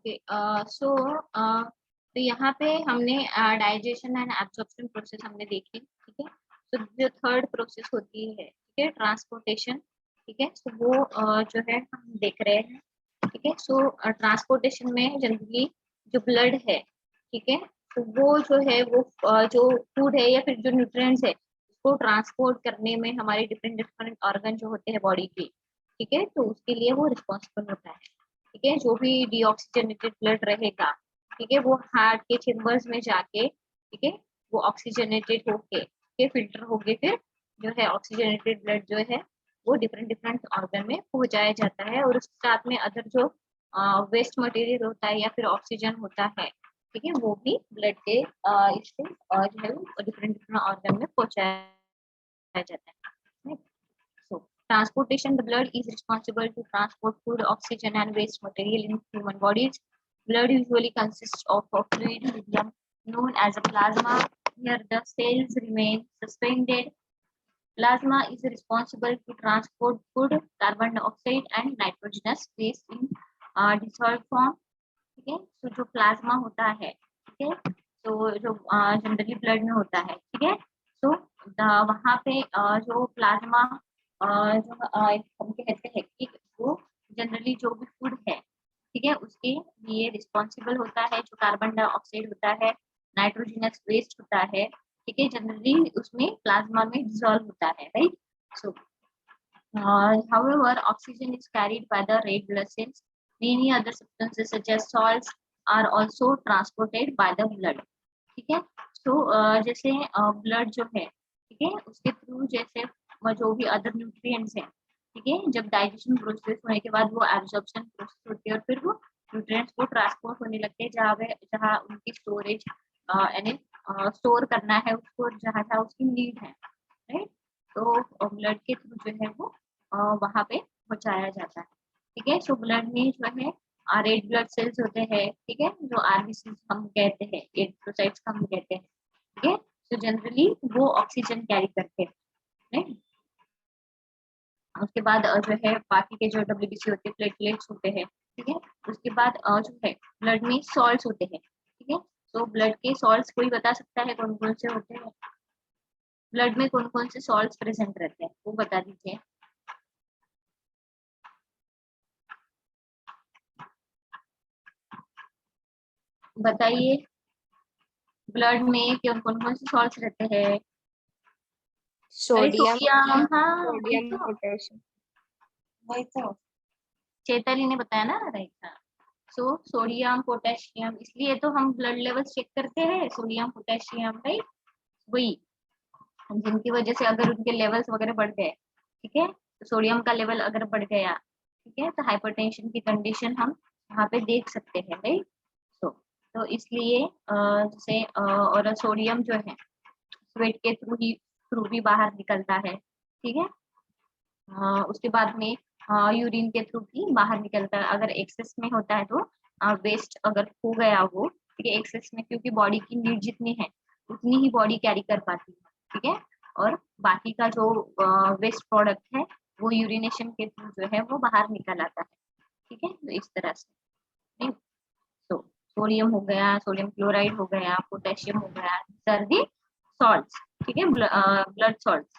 Okay तो यहाँ पे हमने डाइजेशन एंड एब्जॉर्प्शन प्रोसेस हमने देखे, ठीक है। तो जो थर्ड प्रोसेस होती है, ठीक है, ट्रांसपोर्टेशन, ठीक है। तो वो जो है हम देख रहे हैं, ठीक है। सो ट्रांसपोर्टेशन में जनरली जो ब्लड है, ठीक है, तो वो जो है वो जो फूड है या फिर जो न्यूट्रिएंट्स है उसको ट्रांसपोर्ट करने में हमारे डिफरेंट डिफरेंट ऑर्गन जो होते हैं बॉडी के, ठीक है, तो उसके लिए वो रिस्पॉन्सिबल होता है, ठीक है। जो भी डीऑक्सीजनेटेड ब्लड रहेगा, ठीक है, वो हार्ट के चेम्बर्स में जाके, ठीक है, वो ऑक्सीजनेटेड होके, ठीक है, फिल्टर होके फिर जो है ऑक्सीजनेटेड ब्लड जो है वो डिफरेंट डिफरेंट ऑर्गन में पहुंचाया जाता है, और उसके साथ में अदर जो वेस्ट मटेरियल होता है या फिर ऑक्सीजन होता है, ठीक है, वो भी ब्लड के इससे जो है डिफरेंट डिफरेंट ऑर्गन में पहुंचाया जाता है। So, transportation, the blood is responsible to transport food, oxygen, and waste material in human bodies. Blood usually consists of a fluid medium known as a plasma, where the cells remain suspended. Plasma is responsible to transport food, carbon dioxide, and nitrogenous waste in dissolved form. ठीक है, तो जो plasma होता है, ठीक है, तो जो जनरली ब्लड में होता है, ठीक है, तो वहाँ पे जो प्लाज्मा जो हम कहते हैं कि वो जनरली जो भी फूड है, ठीक है, उसके लिए रिस्पॉन्सिबल होता है। जो कार्बन डाइऑक्साइड होता है, नाइट्रोजनस वेस्ट होता है, ठीक है, जनरली उसमें प्लाज्मा में डिसॉल्व होता है, right. So however, oxygen is carried by the red blood cells. Many other substances such as salts are also transported by the blood. ठीक है, तो जैसे ब्लड जो है, ठीक है, उसके थ्रू जैसे जो भी अदर न्यूट्रिएंट्स हैं, ठीक है, जब डाइजेशन प्रोसेस होने के बाद वो एब्जॉर्प्शन प्रोसेस होती है और फिर वो न्यूट्रिएंट्स को ट्रांसपोर्ट होने लगते हैं जहाँ उनकी स्टोरेज यानी स्टोर करना है उसको, जहाँ उसकी नीड है, राइट। तो ब्लड के थ्रू जो है वो वहां पे पहुंचाया जाता है, ठीक है। सो ब्लड में जो है रेड ब्लड सेल्स होते हैं, ठीक है, जो आरबीसी हम कहते हैं, एरिथ्रोसाइट्स हम कहते हैं, ठीक है। तो जनरली वो ऑक्सीजन कैरी करते हैं, राइट। उसके बाद जो है बाकी के जो डब्ल्यूबीसी होते हैं, प्लेटलेट्स होते हैं, ठीक है। उसके बाद जो है ब्लड में सॉल्ट्स होते हैं, ठीक है। तो ब्लड के सॉल्ट्स कोई बता सकता है कौन कौन से होते हैं? ब्लड में कौन कौन से सॉल्ट्स प्रेजेंट रहते हैं वो बता दीजिए। बताइए, ब्लड में कौन कौन से सॉल्ट्स रहते हैं? अरे सोडियम, सोडियम, हाँ सोडियम, पोटेशियम। वही तो चेताली ने बताया ना, राइट। हाँ, सो सोडियम पोटेशियम, इसलिए तो हम ब्लड लेवल चेक करते हैं, सोडियम पोटेशियम, राइट। वही जिनकी वजह से अगर उनके लेवल्स वगैरह बढ़ गए, ठीक है, तो सोडियम का लेवल अगर बढ़ गया, ठीक है, तो हाइपरटेंशन की कंडीशन हम वहाँ पे देख सकते हैं, राइट। तो इसलिए जैसे और सोडियम जो है स्वेट के थ्रू भी बाहर निकलता है, ठीक है। उसके बाद में यूरिन के थ्रू भी बाहर निकलता है। अगर एक्सेस में होता है तो वेस्ट अगर हो गया वो, ठीक है, एक्सेस में, क्योंकि बॉडी की नीड जितनी है उतनी ही बॉडी कैरी कर पाती है, ठीक है। और बाकी का जो वेस्ट प्रोडक्ट है वो यूरिनेशन के थ्रू जो है वो बाहर निकल आता है, ठीक है। तो इस तरह से, तो सोडियम हो गया, सोडियम क्लोराइड हो गया, पोटेशियम हो गया, सर्दी सॉल्ट्स, ठीक है, ब्लड सॉल्ट्स।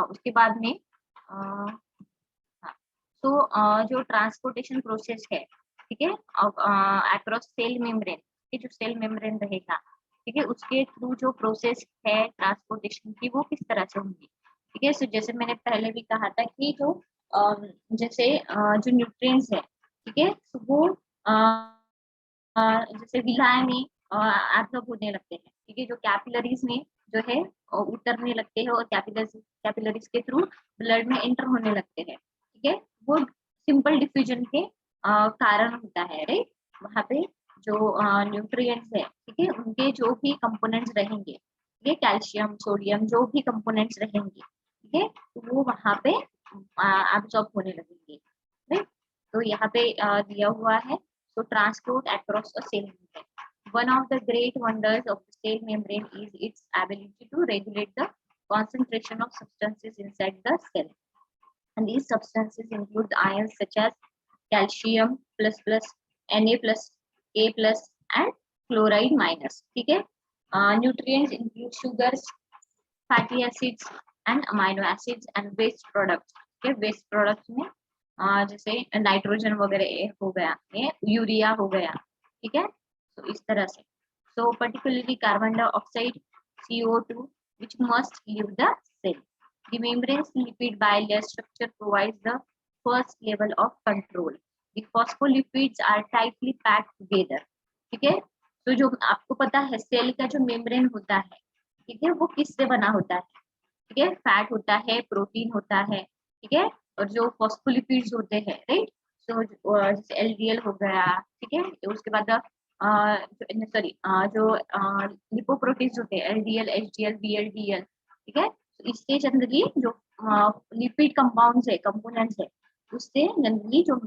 उसके बाद में तो जो ट्रांसपोर्टेशन प्रोसेस है, ठीक है, अक्रॉस सेल मेम्ब्रेन, जो सेल मेम्ब्रेन रहेगा, ठीक है, उसके थ्रू जो प्रोसेस है ट्रांसपोर्टेशन की वो किस तरह से होगी, ठीक है। सो जैसे मैंने पहले भी कहा था कि जो जैसे जो न्यूट्रिएंट्स है, ठीक है, तो वो जैसे विलायक में एब्जॉर्ब होने लगते हैं, ठीक है, जो कैपिलरीज में जो है उतरने लगते हैं और कैपिलरीज के थ्रू ब्लड में एंटर होने लगते हैं, ठीक है। वो सिंपल डिफ्यूजन के कारण होता है, राइट। वहाँ पे जो न्यूट्रिएंट्स है, ठीक है, उनके जो भी कंपोनेंट्स रहेंगे, ठीक है, कैल्शियम सोडियम जो भी कंपोनेंट्स रहेंगे, ठीक है, तो वो वहाँ पे एब्जॉर्ब होने लगेंगे, राइट। तो यहाँ पे दिया हुआ है, so transport across a cell membrane. One of the great wonders of the cell membrane is its ability to regulate the concentration of substances inside the cell. And these substances include ions such as calcium, plus plus, Na+, A+ and chloride minus, ठीक है। Nutrients include sugars, fatty acids and amino acids and waste products, ठीक है। Waste products में जैसे nitrogen वगैरह हो गया, ये यूरिया हो गया, ठीक है। तो इस तरह से, so particularly carbon dioxide, CO2, which must leave the cell. The membrane's lipid bilayer structure provides the first level of control. The phospholipids are tightly packed together, ठीक है। तो जो आपको पता है सेल का जो मेम्ब्रेन होता है, ठीक है, वो किससे बना होता है, ठीक है। फैट होता है, प्रोटीन होता है, ठीक है, और जो फॉस्फोलिपिड्स होते हैं, राइट। तो जैसे एलडीएल हो गया, ठीक है, उसके बाद सॉरी जो लिपोप्रोटीन्स होते हैं, एलडीएल, एचडीएल, बीएलडीएल, ठीक है। तो इससे जनरली जो लिपिड कंपाउंड्स है, कंपोनेंट्स है, उससे जनरली जो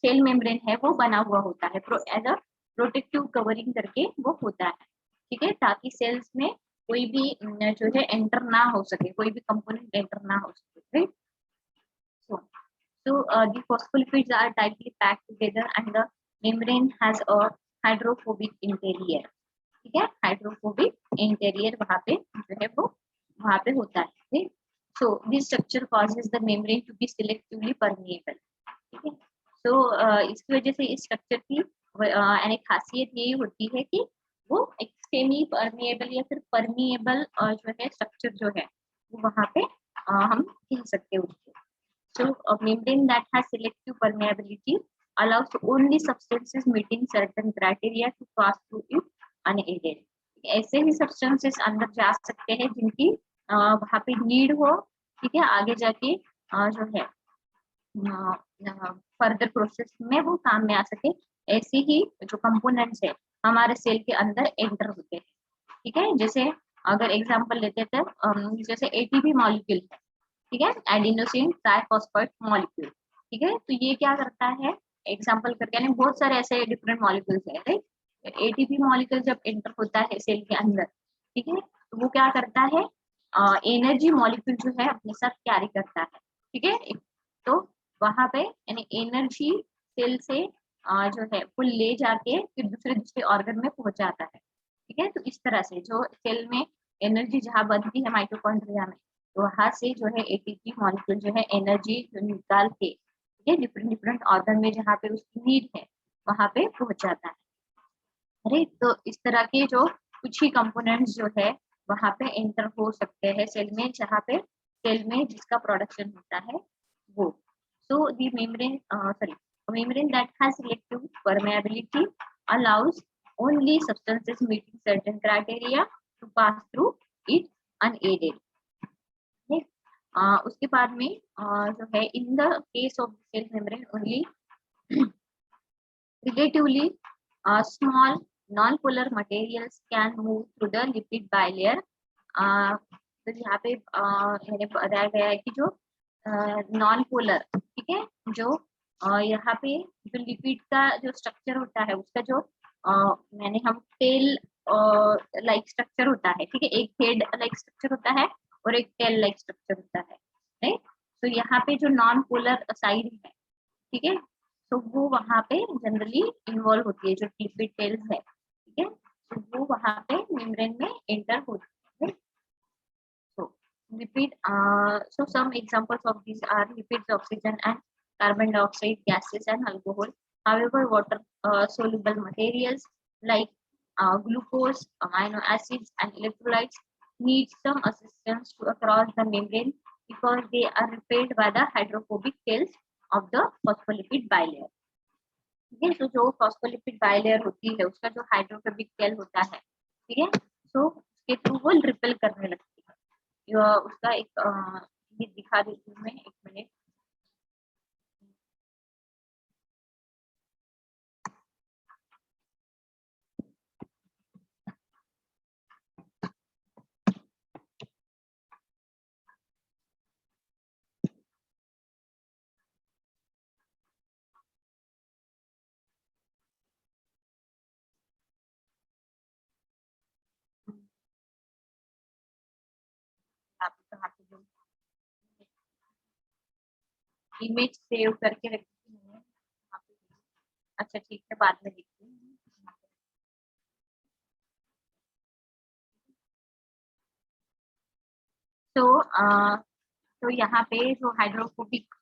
सेल मेम्ब्रेन है वो बना हुआ होता है, एज अ प्रोटेक्टिव कवरिंग करके वो होता है, ठीक है, ताकि सेल्स में कोई भी जो है एंटर ना हो सके, कोई भी कंपोनेंट एंटर ना हो सके, right. so the phospholipids are tightly packed together and the membrane has a hydrophobic interior, ठीक है। हाइड्रोफोबिक इंटीरियर वहां पे जो है वो वहां पे होता है, ठीक। So this structure causes the membrane to be selectively permeable, ठीक है। तो इसकी वजह से इस स्ट्रक्चर की यानी खासियत यही होती है कि वो एक सेमी परमिएबल या फिर परमिएबल जो है स्ट्रक्चर जो है वो वहां पे हम कह सकते हैं उसको। So a membrane that has selective permeability allows only substances meeting certain criteria to pass through it unaided. ऐसे ही substances अंदर जा सकते हैं जिनकी वहाँ पे नीड हो, ठीक है, आगे जाके जो है फर्दर प्रोसेस में वो काम में आ सके। ऐसे ही जो कंपोनेंट्स है हमारे सेल के अंदर एंटर होते हैं, ठीक है। जैसे अगर एग्जांपल लेते थे, जैसे एटीपी मॉलिक्यूल है, ठीक है, एडिनोसिन ट्राइफॉस्फेट मॉलिक्यूल, ठीक है। तो ये क्या करता है, एग्जांपल करके, यानी बहुत सारे ऐसे डिफरेंट मॉलिक्यूल्स है, राइट। एटीपी मॉलिक्यूल जब एंटर होता है सेल के अंदर, ठीक है, तो वो क्या करता है, एनर्जी मॉलिक्यूल जो है अपने साथ कैरी करता है, ठीक है। तो वहां पे यानी एनर्जी सेल से जो है वो ले जाके फिर दूसरे दूसरे ऑर्गन में पहुंचाता है, ठीक है। तो इस तरह से जो सेल में एनर्जी जहाँ बनती है माइटोकॉन्ड्रिया में, तो वहां से जो है एटीपी मॉलिक्यूल जो है एनर्जी जो निकाल के, ठीक है, डिफरेंट डिफरेंट ऑर्गन में जहाँ पे उसकी नीड है वहां पे पहुंचाता है, राइट। तो इस तरह के जो कुछ ही कंपोनेंट्स जो है वहां पे एंटर हो सकते हैं सेल में, जहाँ पे सेल में जिसका प्रोडक्शन होता है वो। So the membrane sorry membrane that has selective permeability allows only substances meeting certain criteria to pass through it unaided, ठीक। उसके बाद में जो है in the case of cell membrane only relatively small non-polar materials can move through the lipid bilayer। तो यहाँ पे मैंने बताया गया है कि जो नॉन पोलर, ठीक है, जो यहाँ पे जो लिपिड का जो स्ट्रक्चर होता है उसका जो मैंने हम टेल लाइक स्ट्रक्चर होता है, ठीक है, एक हेड लाइक स्ट्रक्चर होता है और एक टेल लाइक स्ट्रक्चर होता है, राइट। तो यहाँ पे जो नॉन पोलर साइड है, ठीक है, तो वो वहां पे जनरली इन्वॉल्व होती है, जो लिपिड टेल्स है, ठीक है, तो वो वहां पे मेम्ब्रेन में एंटर होती है। So so some examples of these are lipids, oxygen and carbon dioxide, gases and alcohol. However, water soluble materials like glucose, amino acids and electrolytes need some assistance to across the membrane because they are repelled by the hydrophobic tails of the phospholipid bilayer, ठीक है। तो जो phospholipid bilayer होती है उसका जो hydrophobic tell होता है, ठीक है, तो उसके थ्रू वो रिपेल करने लगती है। उसका एक ये दिखा देती हूँ मैं, एक मिनट। आप कहाँ पे जो इमेज सेव करके रखी हूँ, अच्छा ठीक है, बाद में देखती हूँ। तो तो यहाँ पे जो हाइड्रोफोबिक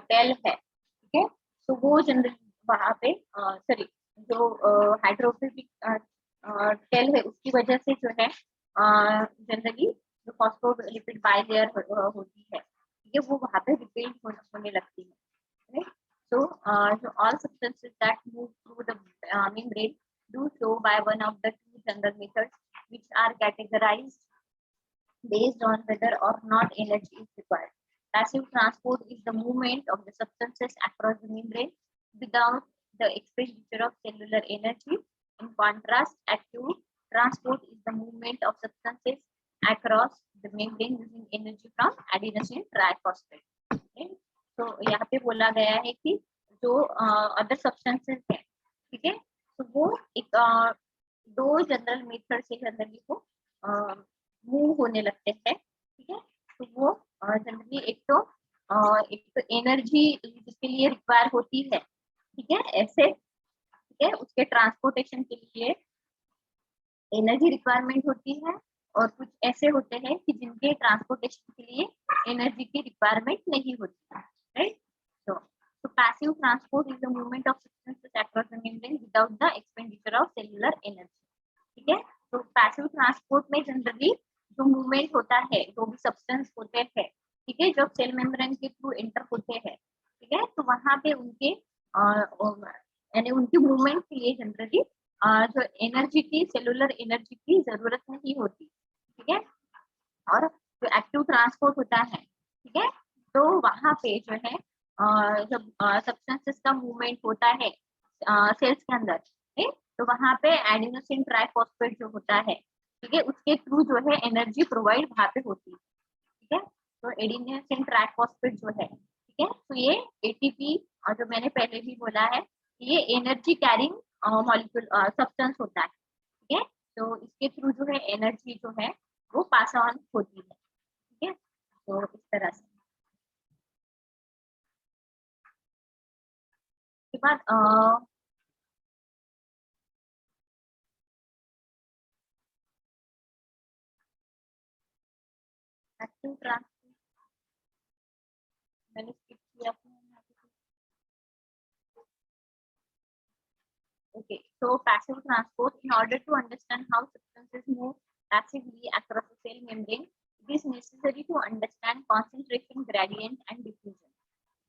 टेल है, ठीक है, तो वो जनरली वहाँ पे सॉरी, जो हाइड्रोफोबिक टेल है उसकी वजह से जो है जनरली जो फॉस्फोलिपिड बाइलेयर होती है, ठीक है, वो वहाँ पे रिपेल होने लगती है, right? So, so all substances that move through the membrane do so by one of the two general methods, which are categorized based on whether or not energy is required. Passive transport is the movement of the substances across the membrane without the expenditure of cellular energy. In contrast, active transport is the movement of substances across the membrane using energy from adenosine triphosphate. Okay? तो यहाँ पे बोला गया है कि जो other substances है, ठीक है, तो वो एक दो जनरल मेथड से जनरली को मूव होने लगते हैं, ठीक है, तो वो जनरली एक तो एनर्जी जिसके लिए रिक्वायर होती है, ठीक है, ऐसे, ठीक है, उसके ट्रांसपोर्टेशन के लिए एनर्जी रिक्वायरमेंट होती है, और कुछ ऐसे होते हैं कि जिनके ट्रांसपोर्टेशन के लिए एनर्जी की रिक्वायरमेंट नहीं होती है, right? So passive transport is the movement of substances across the membrane without the expenditure of cellular energy. ठीक है, तो पैसिव ट्रांसपोर्ट में जनरली जो मूवमेंट होता है, जो भी सब्सटेंस होते हैं, ठीक है, जब सेल मेम्ब्रेन के थ्रू एंटर होते हैं, ठीक है, तो वहां पे उनके यानी उनकी मूवमेंट के लिए जनरली जो एनर्जी की, सेलुलर एनर्जी की जरूरत नहीं होती, ठीक है, और जो एक्टिव ट्रांसपोर्ट होता है, ठीक है, तो वहां पे जो है जब सब्सटेंसेस का मूवमेंट होता है सेल्स के अंदर, ठीक, तो वहां पे एडिनोसिन ट्राइफॉस्फेट जो होता है, ठीक है, उसके थ्रू जो है एनर्जी प्रोवाइड वहां पे होती है, ठीक है, तो एडिनोसिन ट्राइफॉस्फेट जो है, ठीक है, तो ये एटीपी, और जो मैंने पहले भी बोला है, ये एनर्जी कैरिंग मॉलिक्यूल सब्सटेंस होता है, ठीक है, तो इसके थ्रू जो है एनर्जी जो है वो पास ऑन होती है, ठीक है, तो इस तरह से के बाद एक्टिव ट्रांसपोर्ट मैंने स्किप किया था। Okay, so passive transport, in order to understand how substances move passively across the cell membrane, it is necessary to understand concentration gradient and diffusion.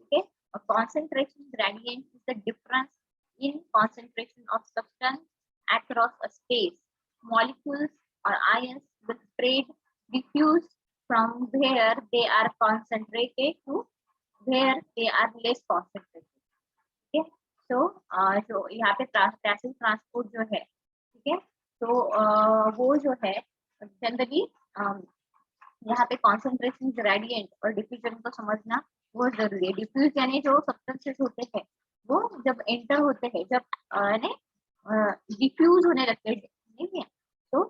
Okay, a concentration gradient is the difference in concentration of substance across a space. Molecules or ions will spread, diffuse from where they are concentrated to where they are less concentrated. ठीक है, तो जो यहाँ पे passive transport जो है, ठीक है, तो वो जो है जनरली यहाँ पे कॉन्सेंट्रेशन ग्रेडियंट और डिफ्यूजन को समझना बहुत जरूरी है। डिफ्यूज यानी जो सब्सटेंसेस होते हैं वो जब एंटर होते हैं, जब यानी डिफ्यूज होने लगते हैं, ठीक है, तो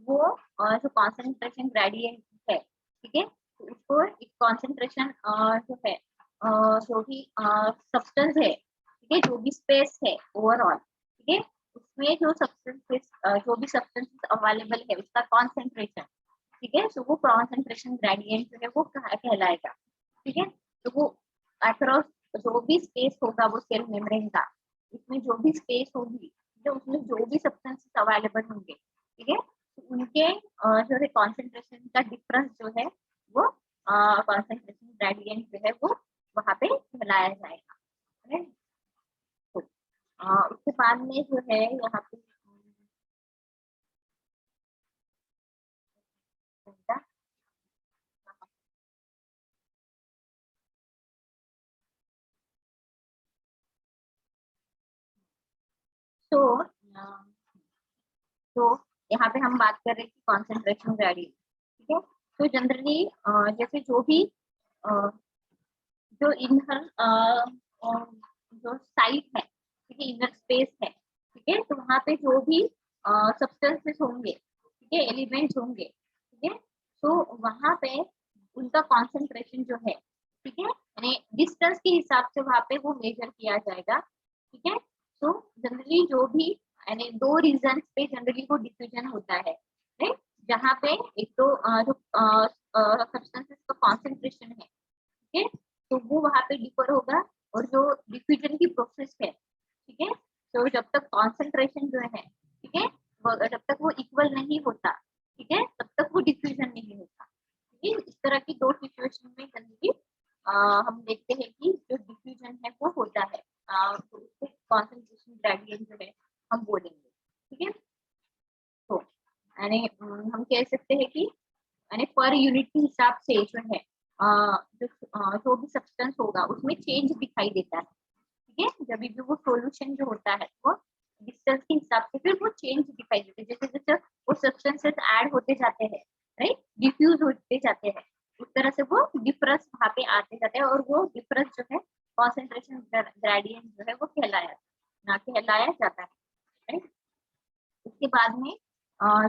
वो जो कॉन्सेंट्रेशन ग्रेडियंट है, ठीक है, तो उसको एक कॉन्सेंट्रेशन जो है जो भी सब्सटेंस है, ठीक है, जो भी स्पेस है ओवरऑल, ठीक है, उसमें जो भी सब्सटेंसेस अवेलेबल है उसका कॉन्सेंट्रेशन, ठीक है, तो वो कॉन्सेंट्रेशन ग्रेडियंट जो है वो कहलाएगा, ठीक है, तो वो अक्रॉस जो भी स्पेस होगा वो सेल मेम्ब्रेन का, उसमें जो भी स्पेस होगी, तो उसमें जो भी सब्सटेंसेस अवेलेबल होंगे, ठीक है, तो उनके जो है कॉन्सेंट्रेशन का डिफरेंस जो है वो कॉन्सेंट्रेशन ग्रेडियंट जो है वो वहां पे कहलाया जाएगा, right? तो, उसके बाद में जो है यहाँ पे तो तो यहाँ पे हम बात कर रहे थे कॉन्सेंट्रेशन ग्रेडियंट, ठीक है, तो जनरली जैसे जो भी जो इनर जो साइट है, ठीक है, इनर स्पेस है, ठीक है, तो वहाँ पे जो भी सब्सटेंसेस होंगे, ठीक है, एलिमेंट्स होंगे, ठीक है, तो वहाँ पे उनका कॉन्सेंट्रेशन जो है, ठीक है, यानी डिस्टेंस के हिसाब से वहाँ पे वो मेजर किया जाएगा, ठीक है, तो जनरली जो भी यानी दो रीजन पे जनरली वो डिफ्यूजन होता है, राइट? जहाँ पे एक तो जो सब्सटेंसेस का कॉन्सेंट्रेशन है, ठीक है, तो वो वहाँ पे डिफर होगा, और जो डिफ्यूजन की प्रोसेस है, ठीक है, तो जब तक कॉन्सेंट्रेशन जो है, ठीक है, जब तक वो इक्वल नहीं होता, ठीक है, तब तक वो डिफ्यूजन नहीं होता। ठीक है, इस तरह की दो सिचुएशन में जनरली हम देखते हैं कि जो डिफ्यूजन है वो होता है, तो उसको कॉन्सेंट्रेशन ग्रेडियंट जो है हम बोलेंगे। ठीक है, तो यानी हम कह सकते हैं कि यानी पर यूनिट के हिसाब से जो है जो भी सब्सटेंस होगा उसमें चेंज दिखाई देता है। ठीक है, जब भी वो सॉल्यूशन जो होता है वो डिस्टेंस के हिसाब से फिर वो चेंज दिखाई देते हैं, जैसे जैसे वो सब्सटेंसेस ऐड होते जाते हैं, राइट, डिफ्यूज होते जाते हैं, उस तरह से वो डिफरेंस वहाँ पे आते जाते हैं, और वो डिफरेंस जो है कॉन्सेंट्रेशन ग्रेडियंट जो है वो कहलाया जाता है, राइट। उसके बाद में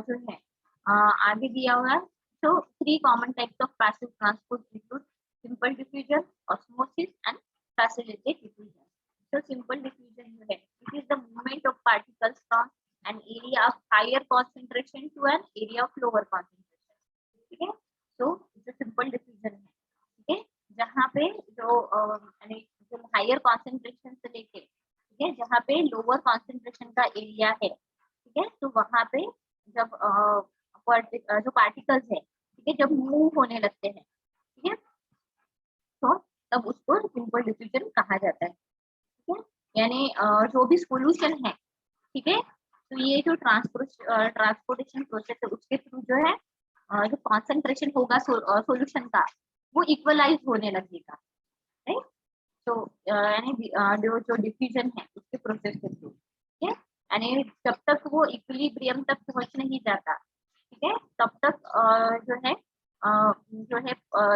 जो है आगे दिया हुआ है, so 3 common types of passive transport include simple diffusion, osmosis and facilitated diffusion. So simple diffusion जो है, it is the movement of particles from an area of higher concentration to an area of lower concentration. ठीक है, so जो simple diffusion है, ठीक है, जहाँ पे जो यानी जो हायर कॉन्सेंट्रेशन से लेके, ठीक है, जहाँ पे लोअर कॉन्सेंट्रेशन का एरिया है, ठीक है, तो वहाँ पे जब जो पार्टिकल्स है, ठीक है, जब मूव होने लगते हैं, ठीक है, तो तब उसको सिंपल डिफ्यूजन कहा जाता है। ठीक है, यानी जो भी सॉल्यूशन है, ठीक है, तो ये जो ट्रांसपोर्टेशन प्रोसेस है उसके थ्रू जो है जो कॉन्सेंट्रेशन होगा सॉल्यूशन का वो इक्वलाइज होने लगेगा, राइट। तो यानी जो डिफ्यूजन है उसके प्रोसेस के थ्रू, ठीक है, यानी जब तक वो इक्विलिब्रियम तक पहुंच नहीं जाता, ठीक है, तब तक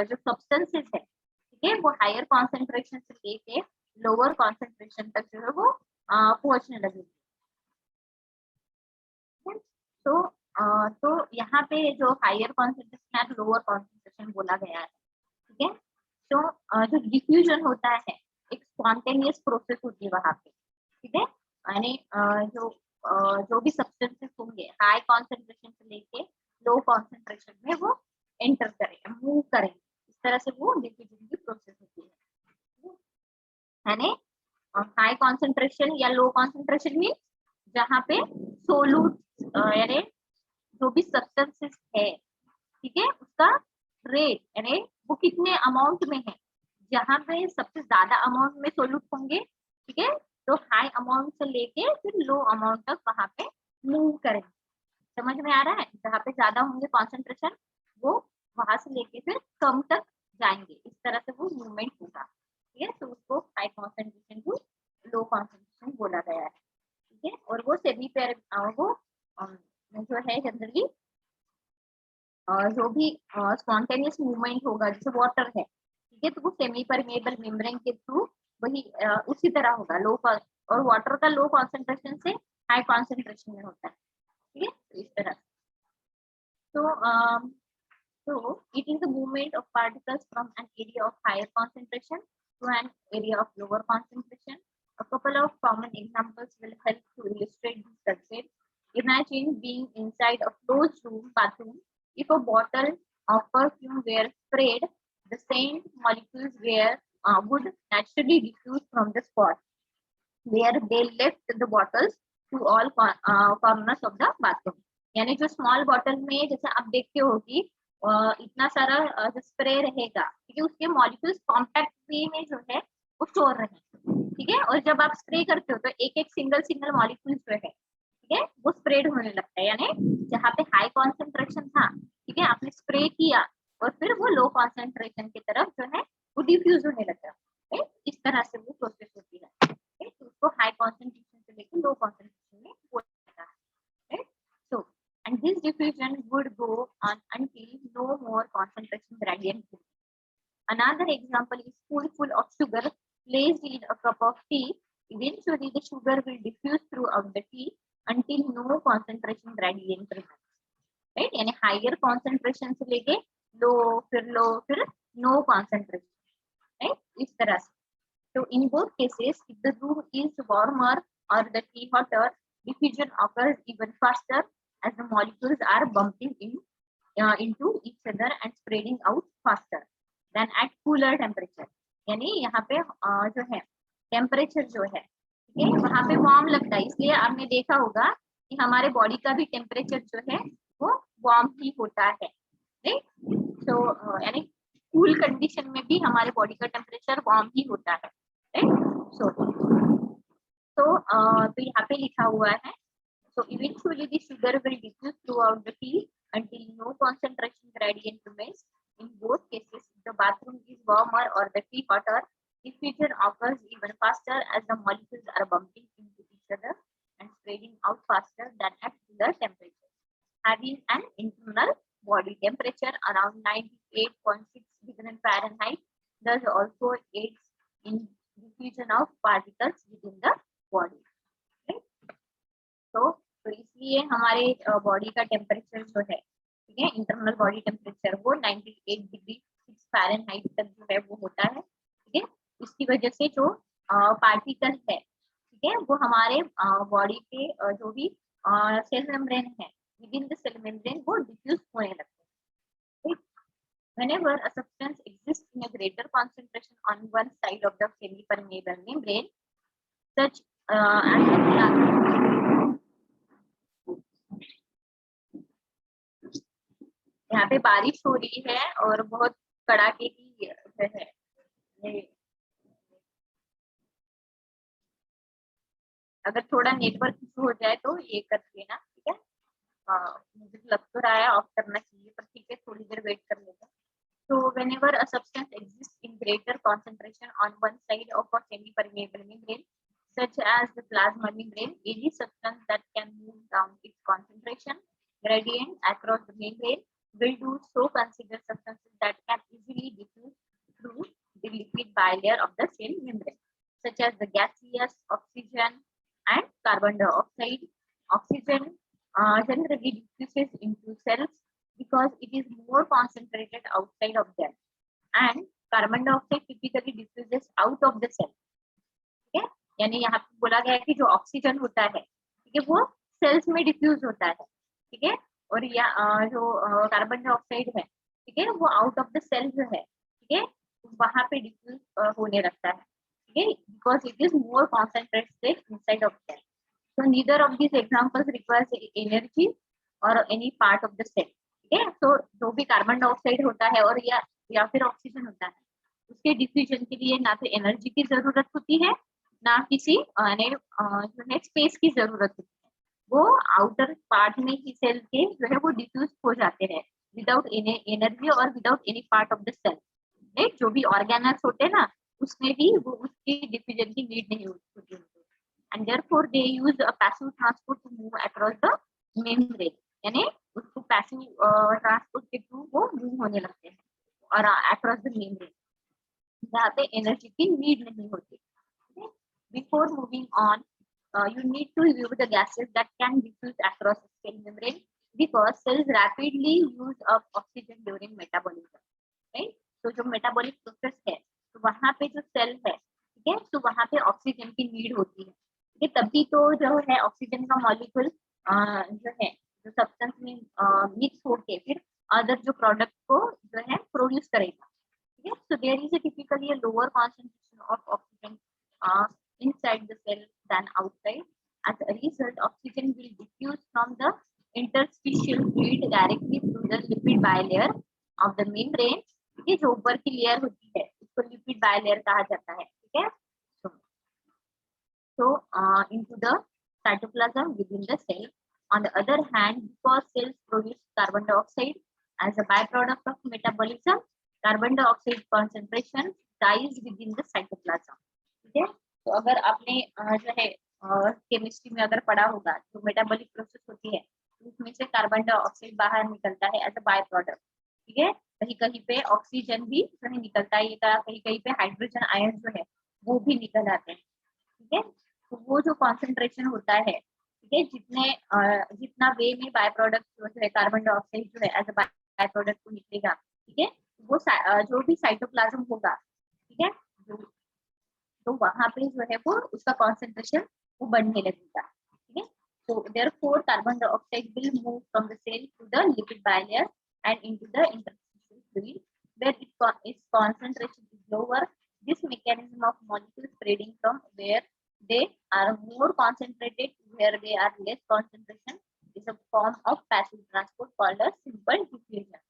जो सब्सटेंसेस है, ठीक है, वो हायर कॉन्सेंट्रेशन से लेके लोअर कॉन्सेंट्रेशन तक जो है वो पहुंचने लगेगी। तो तो यहाँ पे जो हायर कॉन्सेंट्रेशन है लोअर कॉन्सेंट्रेशन बोला गया है, ठीक है, तो जो डिफ्यूजन होता है एक स्पॉन्टेनियस प्रोसेस होती है वहाँ पे, ठीक है, यानी जो भी सब्सटेंसेस होंगे हाई कॉन्सेंट्रेशन से लेके लो कॉन्सेंट्रेशन में वो एंटर करेंगे, मूव करेंगे, इस तरह से वो डिफ्यूजन की प्रोसेस होती है। यानी हाई कॉन्सेंट्रेशन या लो कॉन्सेंट्रेशन मीन जहाँ पे सोलूट यानी जो भी सब्सटेंसेस है, ठीक है, उसका रेट यानी वो कितने अमाउंट में है, जहाँ पे सबसे ज्यादा अमाउंट में सोल्यूट होंगे, ठीक है, तो हाई अमाउंट से लेके फिर लो अमाउंट तक वहां पे मूव करेंगे। समझ में आ रहा है, जहाँ पे ज्यादा होंगे कॉन्सेंट्रेशन वो वहां से लेके फिर कम तक जाएंगे, इस तरह से वो मूवमेंट होगा। ठीक है, तो उसको high concentration to low concentration बोला गया है। ठीक है, और वो सेमी पेर वो जो है जनरली जो भी स्पॉन्टेनियस मूवमेंट होगा जैसे वाटर है, ठीक है, तो वो सेमी परमेबल मेम्ब्रेन के थ्रू वही उसी तरह होगा लो, और वाटर का लो कॉन्सेंट्रेशन से हाई कॉन्सेंट्रेशन में होता है। ठीक है, तो इस तरह so it is the movement of particles from an area of higher concentration to an area of lower concentration. A couple of common examples will help to illustrate this concept. Imagine being inside a closed room bathroom. If a bottle of perfume were sprayed, the scent molecules would naturally diffuse from the spot where they left the bottles to all corners of the bathroom. यानी जो small bottle में जैसे आप देखते हो कि इतना सारा जो स्प्रे रहेगा, ठीक है, उसके मॉलिक्यूल्स कॉम्पैक्ट वे में जो है वो स्टोर रहेंगे। ठीक है, और जब आप स्प्रे करते हो तो एक एक सिंगल मॉलिक्यूल जो है, ठीक है, वो स्प्रेड होने लगता है, यानी जहाँ पे हाई कॉन्सेंट्रेशन था, ठीक है, आपने स्प्रे किया और फिर वो लो कॉन्सेंट्रेशन की तरफ जो है वो डिफ्यूज होने लगता है। इस तरह से वो प्रोसेस होती है, तो उसको हाई कॉन्सेंट्रेशन से लेकर लो कॉन्सेंट्रेशन में बोला जाता है, right. So and this diffusion would go on until no more concentration gradient. Another example is spoonful of sugar placed in a cup of tea. Eventually, the sugar will diffuse throughout the tea until no concentration gradient remains. Right? यानी higher concentration से लेके low फिर no concentration. Right? इस तरह से. So in both cases, if the room is warmer or the T hotter, diffusion occurs even faster as the molecules are bumping into each other and spreading out faster than at cooler temperature. यानी यहाँ पे जो है temperature जो है ठीक है वहाँ पे वार्म लगता है, इसलिए आपने देखा होगा कि हमारे बॉडी का भी टेम्परेचर जो है वो वार्म ही होता है, राइट? सो यानी कूल कंडीशन में भी हमारे बॉडी का टेम्परेचर वार्म ही होता है, राइट? तो यहाँ पे लिखा हुआ है, so eventually the sugar will diffuse throughout the tea until no concentration gradient remains. In both cases, if the bathroom is warmer or the tea hotter, diffusion occurs even faster as the molecules are bumping into each other and spreading out faster than at cooler temperature. Having an internal body temperature around 98.6 degrees Fahrenheit thus also aids in diffusion of particles within the body. तो इसलिए हमारे body का temperature जो है ठीक है internal body temperature वो 98 degree 6 Fahrenheit तक जो है वो होता है, ठीक है? इसकी वजह से जो पार्टिकल है ठीक है वो हमारे बॉडी के जो भी सेल मेम्ब्रेन है within the cell membrane वो डिफ्यूज होने लगते हैं। Whenever a substance exists in a greater concentration on one side of the semi-permeable membrane, such यहाँ पे बारिश हो रही है और बहुत कड़ाके की जो है अगर थोड़ा नेटवर्क इशू हो जाए तो ये कर लेना, ठीक है? मुझे लग तो रहा है ऑफ करना चाहिए पर ठीक है थोड़ी देर वेट कर लेते हैं। So whenever a substance exists in greater concentration on one side of a semi-permeable membrane, such as the plasma membrane, any substance that can move down its concentration gradient across the membrane will do so. Consider substances that can easily diffuse through the lipid bilayer of the cell membrane, such as the gaseous, oxygen, and carbon dioxide. Oxygen generally diffuses into cells because it is more concentrated outside of them, and carbon dioxide typically diffuses out of the cell. ठीक है, यानी यहाँ पे बोला गया है कि जो ऑक्सीजन होता है ठीक है वो सेल्स में डिफ्यूज होता है, ठीक है? और या जो कार्बन डाइऑक्साइड है ठीक है वो आउट ऑफ द सेल जो है ठीक है वहां पे डिफ्यूज होने लगता है, ठीक है? Because it is more concentrated inside of cell. So neither of this examples requires energy और any part of the cell, ठीक है? तो जो भी कार्बन डाइऑक्साइड होता है और या फिर ऑक्सीजन होता है उसके डिफ्यूजन के लिए ना तो एनर्जी की जरूरत होती है ना किसी जो है स्पेस की जरूरत होती है, वो आउटर पार्ट में ही सेल के जो है वो डिफ्यूज हो जाते हैं विदाउट एनर्जी और without any part of the cell, right? जो भी ऑर्गेनल्स होते हैं ना उसमें भी वो उसकी डिफ्यूजन की नीड नहीं होती and therefore they use a passive transport to move across the membrane, यानी उसको पैसिव ट्रांसपोर्ट के थ्रू वो मूव होने लगते हैं और अक्रॉस द मेम्ब्रेन जहाँ पे एनर्जी की नीड नहीं होती. Before moving on, you need to review the gases that can diffuse across the cell membrane because cells rapidly use up oxygen during metabolism, right? तो जो metabolic process है तो वहाँ पे जो सेल है ठीक है तो वहाँ पे ऑक्सीजन की नीड होती है, ठीक है? तभी तो जो है ऑक्सीजन का मॉलिक्यूल जो है जो सब्सटेंस में मिक्स होके फिर अदर जो प्रोडक्ट को जो है प्रोड्यूस करेगा, ठीक है? So there is a typically a lower concentration of oxygen inside the cell than outside. As a result, oxygen will diffuse from the interstitial fluid directly through the lipid bilayer of the membrane. ये जो ऊपर की layer होती है उसको lipid bilayer कहा जाता है, ठीक है? So into the cytoplasm within the cell. On the other hand, because cells produce carbon dioxide as a byproduct of metabolism, carbon dioxide concentration rise within the cytoplasm, ठीक है? तो अगर आपने जो है केमिस्ट्री में अगर पढ़ा होगा तो मेटाबॉलिक प्रोसेस होती है उसमें से कार्बन डाइऑक्साइड बाहर निकलता है एज अ बाय प्रोडक्ट, ठीक है? कहीं कहीं पे ऑक्सीजन भी जो है निकलता है, कहीं कहीं पे हाइड्रोजन आयन जो है वो भी निकल आते हैं, ठीक है? तो वो जो कॉन्सेंट्रेशन होता है ठीक है जितना वे में बाय प्रोडक्ट जो है कार्बन डाइऑक्साइड जो है एज अ बाय प्रोडक्ट को निकलेगा, ठीक है? वो जो भी साइटोप्लाज्म होगा ठीक है तो वहां पे जो है वो उसका कॉन्सेंट्रेशन वो बढ़ने लगेगा, ठीक है। So therefore carbon dioxide will move from the cell to the lipid bilayer and into the interstitial fluid where its concentration is lower. This mechanism of molecule spreading from where they are more concentrated to where they are less concentration is a form of passive transport called a simple diffusion.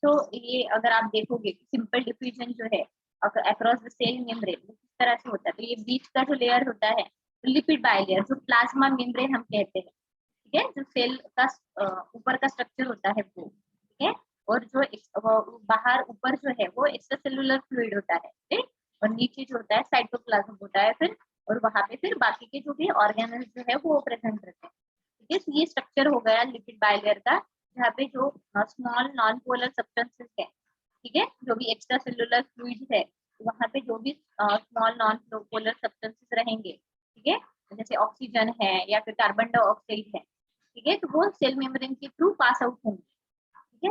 तो ये अगर आप देखोगे simple diffusion जो है across the cell membrane किस तरह से होता है, तो ये बीच का जो लेयर होता है लिपिड बाइलेयर जो प्लाज्मा मेम्ब्रेन हम कहते हैं, ठीक है, जो सेल का ऊपर का स्ट्रक्चर होता है वो, ठीक है, और जो बाहर ऊपर जो है वो एक्स्ट्रा सेलुलर फ्लूइड होता है, ठीक, और नीचे जो होता है साइटोप्लाज्म होता है फिर, और वहां पे फिर बाकी के जो भी ऑर्गेनल्स जो है वो प्रेजेंट रहते हैं, ठीक है। तो ये स्ट्रक्चर हो गया लिपिड बाइलेयर का, जहाँ पे जो स्मॉल नॉन पोलर सब्सटेंसेस है, ठीक है, जो भी एक्स्ट्रा सेलुलर फ्लूइड है, वहां पे जो भी स्मॉल नॉन पोलर सब्सटेंसेस रहेंगे, ठीक है, जैसे ऑक्सीजन है या फिर कार्बन डाइऑक्साइड है, ठीक है, तो वो सेल मेम्ब्रेन के थ्रू पास आउट होंगे, ठीक है।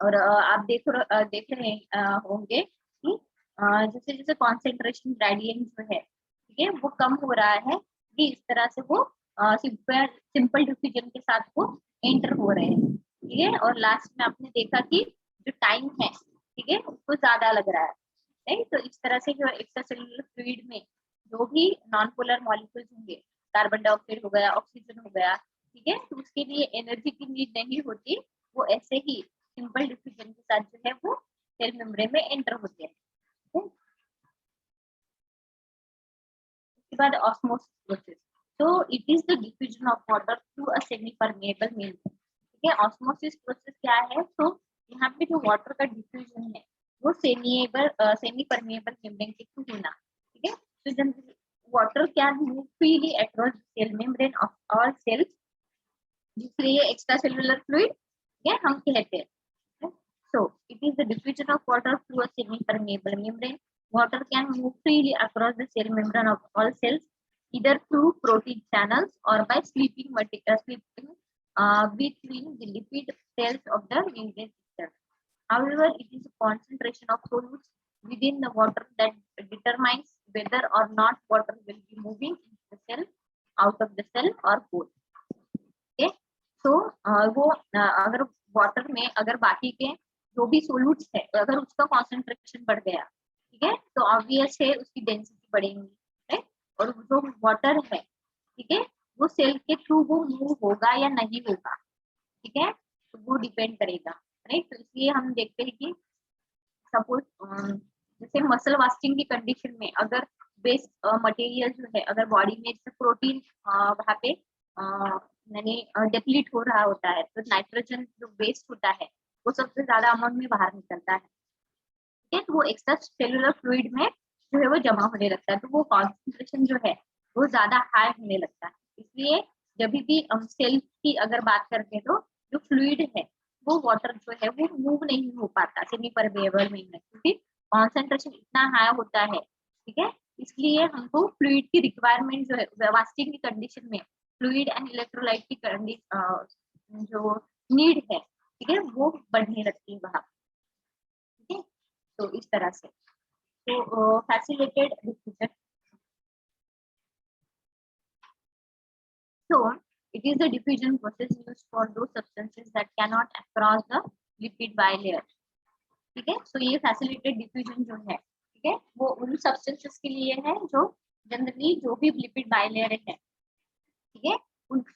और आप देख रहे होंगे कि जैसे जैसे कॉन्सेंट्रेशन ग्रेडियंट जो है, ठीक है, वो कम हो रहा है, कि इस तरह से वो सिंपल डिफ्यूजन के साथ वो एंटर हो रहे हैं, ठीक है, और लास्ट में आपने देखा कि जो टाइम है, ठीक है, उसको ज्यादा लग रहा है, राइट। तो इस तरह से जो एक्स्ट्रा सेलुलर फ्लूइड में जो भी नॉन पोलर मॉलिक्यूल्स होंगे, कार्बन डाइऑक्साइड हो गया, ऑक्सीजन हो गया, ठीक है, तो उसके लिए एनर्जी की नीड नहीं होती, वो ऐसे ही सिंपल डिफ्यूजन के साथ जो है वो सेल मेम्ब्रेन में एंटर होते हैं, ठीक है। उसके बाद osmosis process, so it is the diffusion of water through a semi permeable membrane, ठीक है। ऑस्मोसिस प्रोसेस क्या है, तो यहाँ पे जो वाटर का डिफ्यूजन है वो सेमी परमेबल मेम्ब्रेन के थ्रू होना, ठीक है। तो जब water can move freely across cell membrane of all cells, जिसलिए एक्स्ट्रा सेलुलर फ्लूइड ये हम कहते हैं। So it is the diffusion of water through a semi-permeable membrane. Water can move freely across the cell membrane of all cells, either through protein channels or by slipping between the lipid cells of the membrane itself. However, it is a concentration of solutes within the water that determines whether or not water will be moving into the cell, out of the cell, or both. Okay, so वो अगर water में अगर बाकी के जो भी solutes है अगर उसका कॉन्सेंट्रेशन बढ़ गया, ठीक है, तो ऑब्वियस है उसकी डेंसिटी बढ़ेगी, राइट, और जो वाटर है, ठीक है, वो सेल के थ्रू वो मूव होगा या नहीं होगा, ठीक है, तो वो डिपेंड करेगा, राइट। तो इसलिए हम देखते हैं कि सपोज जैसे मसल वास्टिंग की कंडीशन में अगर बेस मटेरियल जो है अगर बॉडी में जैसे प्रोटीन वहाँ पे यानी डिप्लीट हो रहा होता है, तो नाइट्रोजन जो वेस्ट होता है वो सबसे ज्यादा अमाउंट में बाहर निकलता है, ठीक है, तो वो एक्स्ट्रा सेलुलर फ्लूइड में जो है वो जमा होने लगता है, तो वो कॉन्सेंट्रेशन जो है वो ज्यादा हाई होने लगता है। इसलिए जब भी हम सेल की अगर बात करते हैं तो जो फ्लूइड है वो वाटर जो है वो मूव नहीं हो पाता सेमी परमेबल में, क्योंकि कॉन्सेंट्रेशन इतना हाई होता है, ठीक है। इसलिए हमको फ्लूइड की रिक्वायरमेंट जो है वास्टिंग की कंडीशन में फ्लूइड एंड इलेक्ट्रोलाइट की जो नीड है, ठीक है, वो बढ़ने लगती है वहां, ठीक है। तो इस तरह से तो facilitated diffusion, so it is the diffusion process used for those substances that cannot cross the lipid bilayer, ठीक है। तो ये फैसिलिटेटेड डिफ्यूजन जो है, ठीक है, वो उन सब्सटेंसेस के लिए है जो जनरली जो भी लिपिड बाइलेयर है, ठीक है,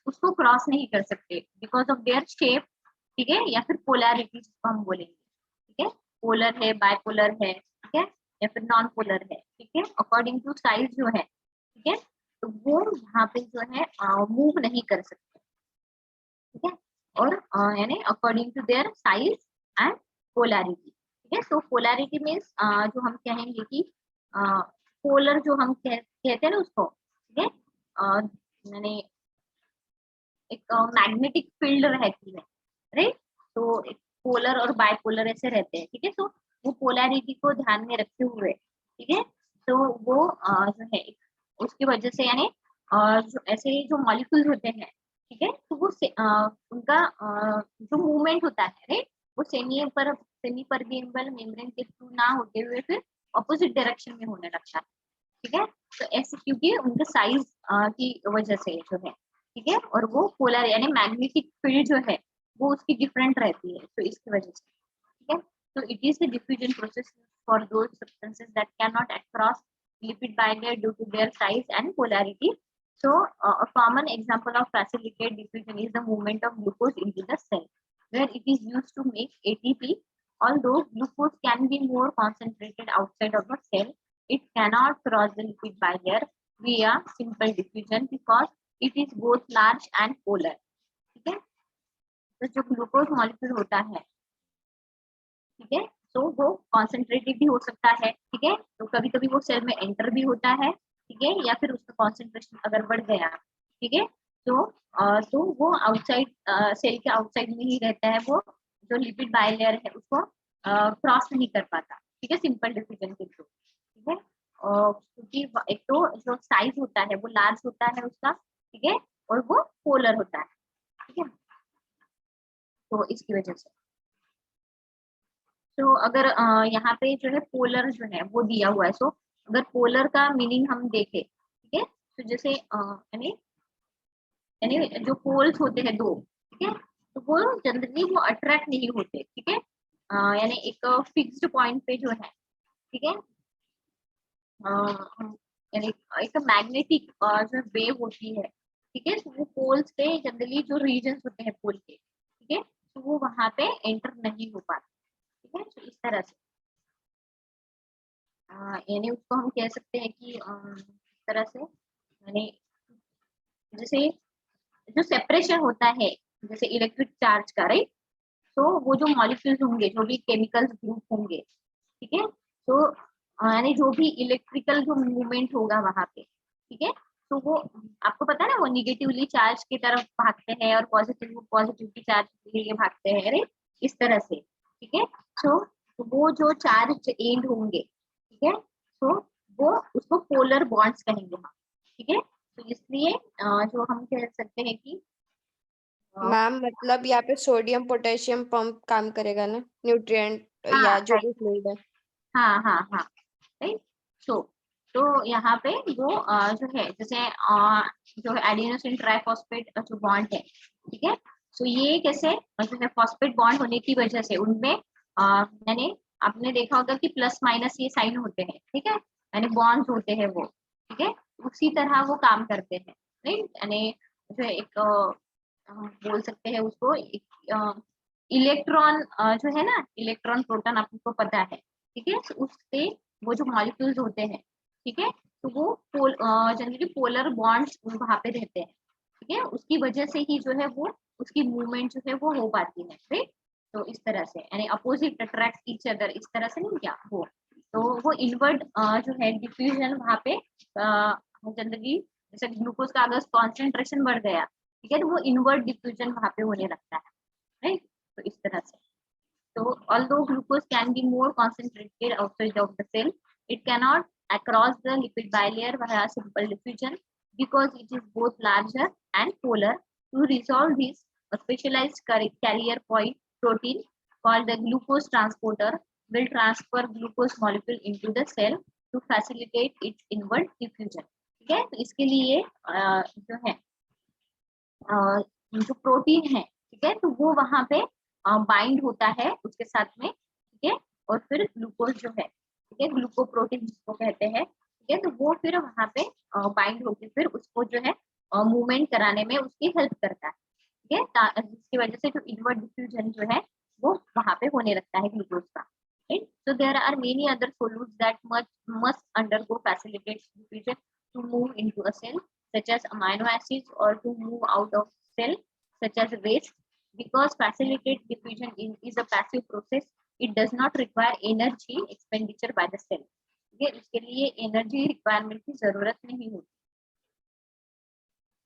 उसको क्रॉस नहीं कर सकते बिकॉज ऑफ देयर शेप, ठीक है, या फिर पोलैरिटी जिसको हम बोलेंगे, ठीक है, पोलर है, बाइपोलर है, ठीक है, या फिर नॉन पोलर है, ठीक है, अकॉर्डिंग टू साइज जो है, ठीक है, तो वो यहाँ पे जो है मूव नहीं कर सकते, ठीक है, और यानी according to their size and polarity, ठीक है। तो पोलैरिटी मीन्स जो हम कहेंगे कि पोलर जो हम कहते हैं ना उसको, ठीक है, यानी एक मैग्नेटिक फील्ड रहती है, राइट, तो एक पोलर और बाइपोलर ऐसे रहते हैं, ठीक है, तो वो पोलैरिटी को ध्यान में रखते हुए, ठीक है, तो वो जो है उसकी वजह से यानी जो ऐसे जो मॉलिक्यूल्स होते हैं, ठीक है, तो वो उनका जो मूवमेंट होता है, राइट, वो सेमी परमेबल मेम्ब्रेन के थ्रू ना होते हुए फिर ऑपोजिट डायरेक्शन में होने लगता है, ठीक है। तो ऐसे क्योंकि उनके साइज की वजह से जो है, ठीक है, और वो पोलर यानी मैग्नेटिक फील्ड जो है वो उसकी डिफरेंट रहती है, तो इसकी वजह से, ठीक है। तो it is the diffusion process for those substances that can not cross lipid bilayer due to their size and polarity. So a common example of facilitated diffusion is the movement of glucose into the cell, where it is used to make ATP. Although glucose can be more concentrated outside of the cell, it cannot cross the lipid bilayer via simple diffusion because it is both large and polar. ठीक है। तो जो glucose molecule होता है, ठीक है, तो वो कॉन्सेंट्रेटेड भी हो सकता है, ठीक है, तो कभी कभी वो सेल में एंटर भी होता है, ठीक है, या फिर उसका कॉन्सेंट्रेशन अगर बढ़ गया, ठीक है, तो वो आउटसाइड सेल के आउटसाइड में ही रहता है, वो जो लिपिड बाइलेयर है उसको क्रॉस नहीं कर पाता, ठीक है, सिंपल डिफ्यूजन के थ्रू, ठीक है। क्योंकि एक तो जो साइज होता है वो लार्ज होता है उसका, ठीक है, और वो पोलर होता है, ठीक है, तो इसकी वजह से। तो अगर यहाँ पे जो है पोलर जो है वो दिया हुआ है, सो अगर पोलर का मीनिंग हम देखें, ठीक है, तो जैसे यानी यानी जो पोल्स होते हैं दो, ठीक है, तो वो जनरली वो अट्रैक्ट नहीं होते, ठीक है, यानी एक फिक्स्ड पॉइंट पे जो है, ठीक है, यानी एक मैग्नेटिक जो वेव होती है, ठीक है, तो वो पोल्स पे जनरली जो रीजन होते हैं पोल के, ठीक है, तो वो वहां पे एंटर नहीं हो पाते, ठीक है, तो इस तरह से यानी उसको हम कह सकते हैं कि इस तरह से, यानी जैसे जो सेपरेशन होता है जैसे इलेक्ट्रिक चार्ज का, राइट, तो वो जो मॉलिक्यूल्स होंगे, जो भी केमिकल ग्रुप होंगे, ठीक है, तो यानी जो भी इलेक्ट्रिकल जो मूवमेंट होगा वहां पे, ठीक है, तो वो आपको पता है ना, वो निगेटिवली चार्ज की तरफ भागते हैं और पॉजिटिवली चार्ज के लिए भागते हैं, राइट, इस तरह से, ठीक है, तो वो जो चार्ज एंड होंगे, ठीक है, तो वो उसको पोलर बॉन्ड्स कहेंगे हम, ठीक है, तो इसलिए जो हम कह सकते हैं कि मैम मतलब यहाँ पे सोडियम पोटेशियम पंप काम करेगा ना, न्यूट्रिएंट हाँ या जो राइट, भी फ्लूइड है। हाँ हाँ हाँ, राइट, सो तो यहाँ पे वो जो है जैसे जो है एडिनोसिन ट्राइफॉस्फेट जो बॉन्ड है, ठीक है, तो ये कैसे जो है फॉस्फेट बॉन्ड होने की वजह से उनमें यानी आपने देखा होगा कि प्लस माइनस ये साइन होते हैं, ठीक है, यानी बॉन्ड्स होते हैं वो, ठीक है, उसी तरह वो काम करते हैं, राइट, यानी जो है एक बोल सकते हैं उसको एक इलेक्ट्रॉन जो है ना, इलेक्ट्रॉन प्रोटॉन आपको पता है, ठीक है, तो उससे वो जो मॉलिक्यूल्स होते हैं, ठीक है, तो वो जनरली पोलर बॉन्ड्स वहां पे रहते हैं, ठीक है, उसकी वजह से ही जो है वो उसकी मूवमेंट जो है वो हो पाती है, राइट, तो इस तरह से यानी अपोजिट अट्रैक्ट ईच अदर, इस तरह से नहीं क्या वो, तो वो इनवर्ड जो है डिफ्यूजन वहां पे जनरली जैसे ग्लूकोज का अगर कॉन्सेंट्रेशन बढ़ गया, ठीक है, तो वो इनवर्ड डिफ्यूजन वहां पे होने लगता है, राइट, तो इस तरह से। So although glucose can be more concentrated outside of the cell, it cannot across the lipid bilayer via simple diffusion because it is both larger and polar. To resolve this, a specialized carrier point protein called the glucose transporter will transfer glucose molecule into the cell to facilitate its inward diffusion. ठीक है, तो इसके लिए जो है जो protein है, ठीक है, तो वो वहां पे बाइंड होता है उसके साथ में, ठीक है, और फिर ग्लूकोज जो है, ठीक है, ग्लूकोप्रोटीन जिसको कहते हैं, ठीक है, तो वो फिर वहां पे बाइंड होके फिर उसको जो है मूवमेंट कराने में उसकी हेल्प करता है, ठीक है, जिसकी वजह से जो इनवर्ट डिफ्यूजन जो है वो वहां पे होने लगता है ग्लूकोज का, right, so there are many other solutes that must undergo facilitated diffusion to move into a cell, such as amino acids, or to move out of cell, such as waste. Because facilitated diffusion is a passive process, it does not require energy expenditure by the cell. ये इसके लिए energy requirement की जरूरत नहीं होती।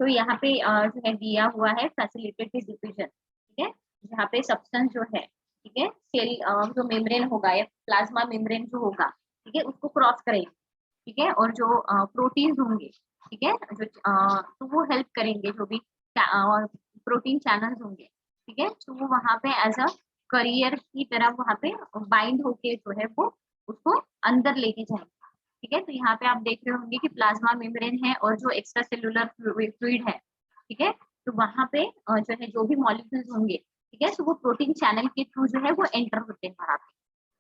तो यहाँ पे जो है दिया हुआ है फैसिलिटेटेड डिफ्यूजन, ठीक है, जहाँ पे सब्सटेंस जो है, ठीक है, सेल जो मेम्ब्रेन होगा या प्लाज्मा मेम्ब्रेन जो होगा, ठीक है, उसको क्रॉस करेंगे, ठीक है, और जो प्रोटीन्स होंगे, ठीक है, जो तो वो हेल्प करेंगे, जो भी प्रोटीन चैनल्स होंगे, ठीक है, तो वो वहाँ पे एज अ करियर की तरह वहाँ पे बाइंड होके जो है वो उसको अंदर लेके जाएंगे, ठीक है। तो यहाँ पे आप देख रहे होंगे कि प्लाज्मा मेम्ब्रेन है और जो एक्स्ट्रा सेलुलर फ्लूइड है, ठीक है। तो वहां पे जो है जो भी मॉलिक्यूल्स होंगे, ठीक है, तो वो प्रोटीन चैनल के थ्रू जो है वो एंटर होते हैं वहां पे,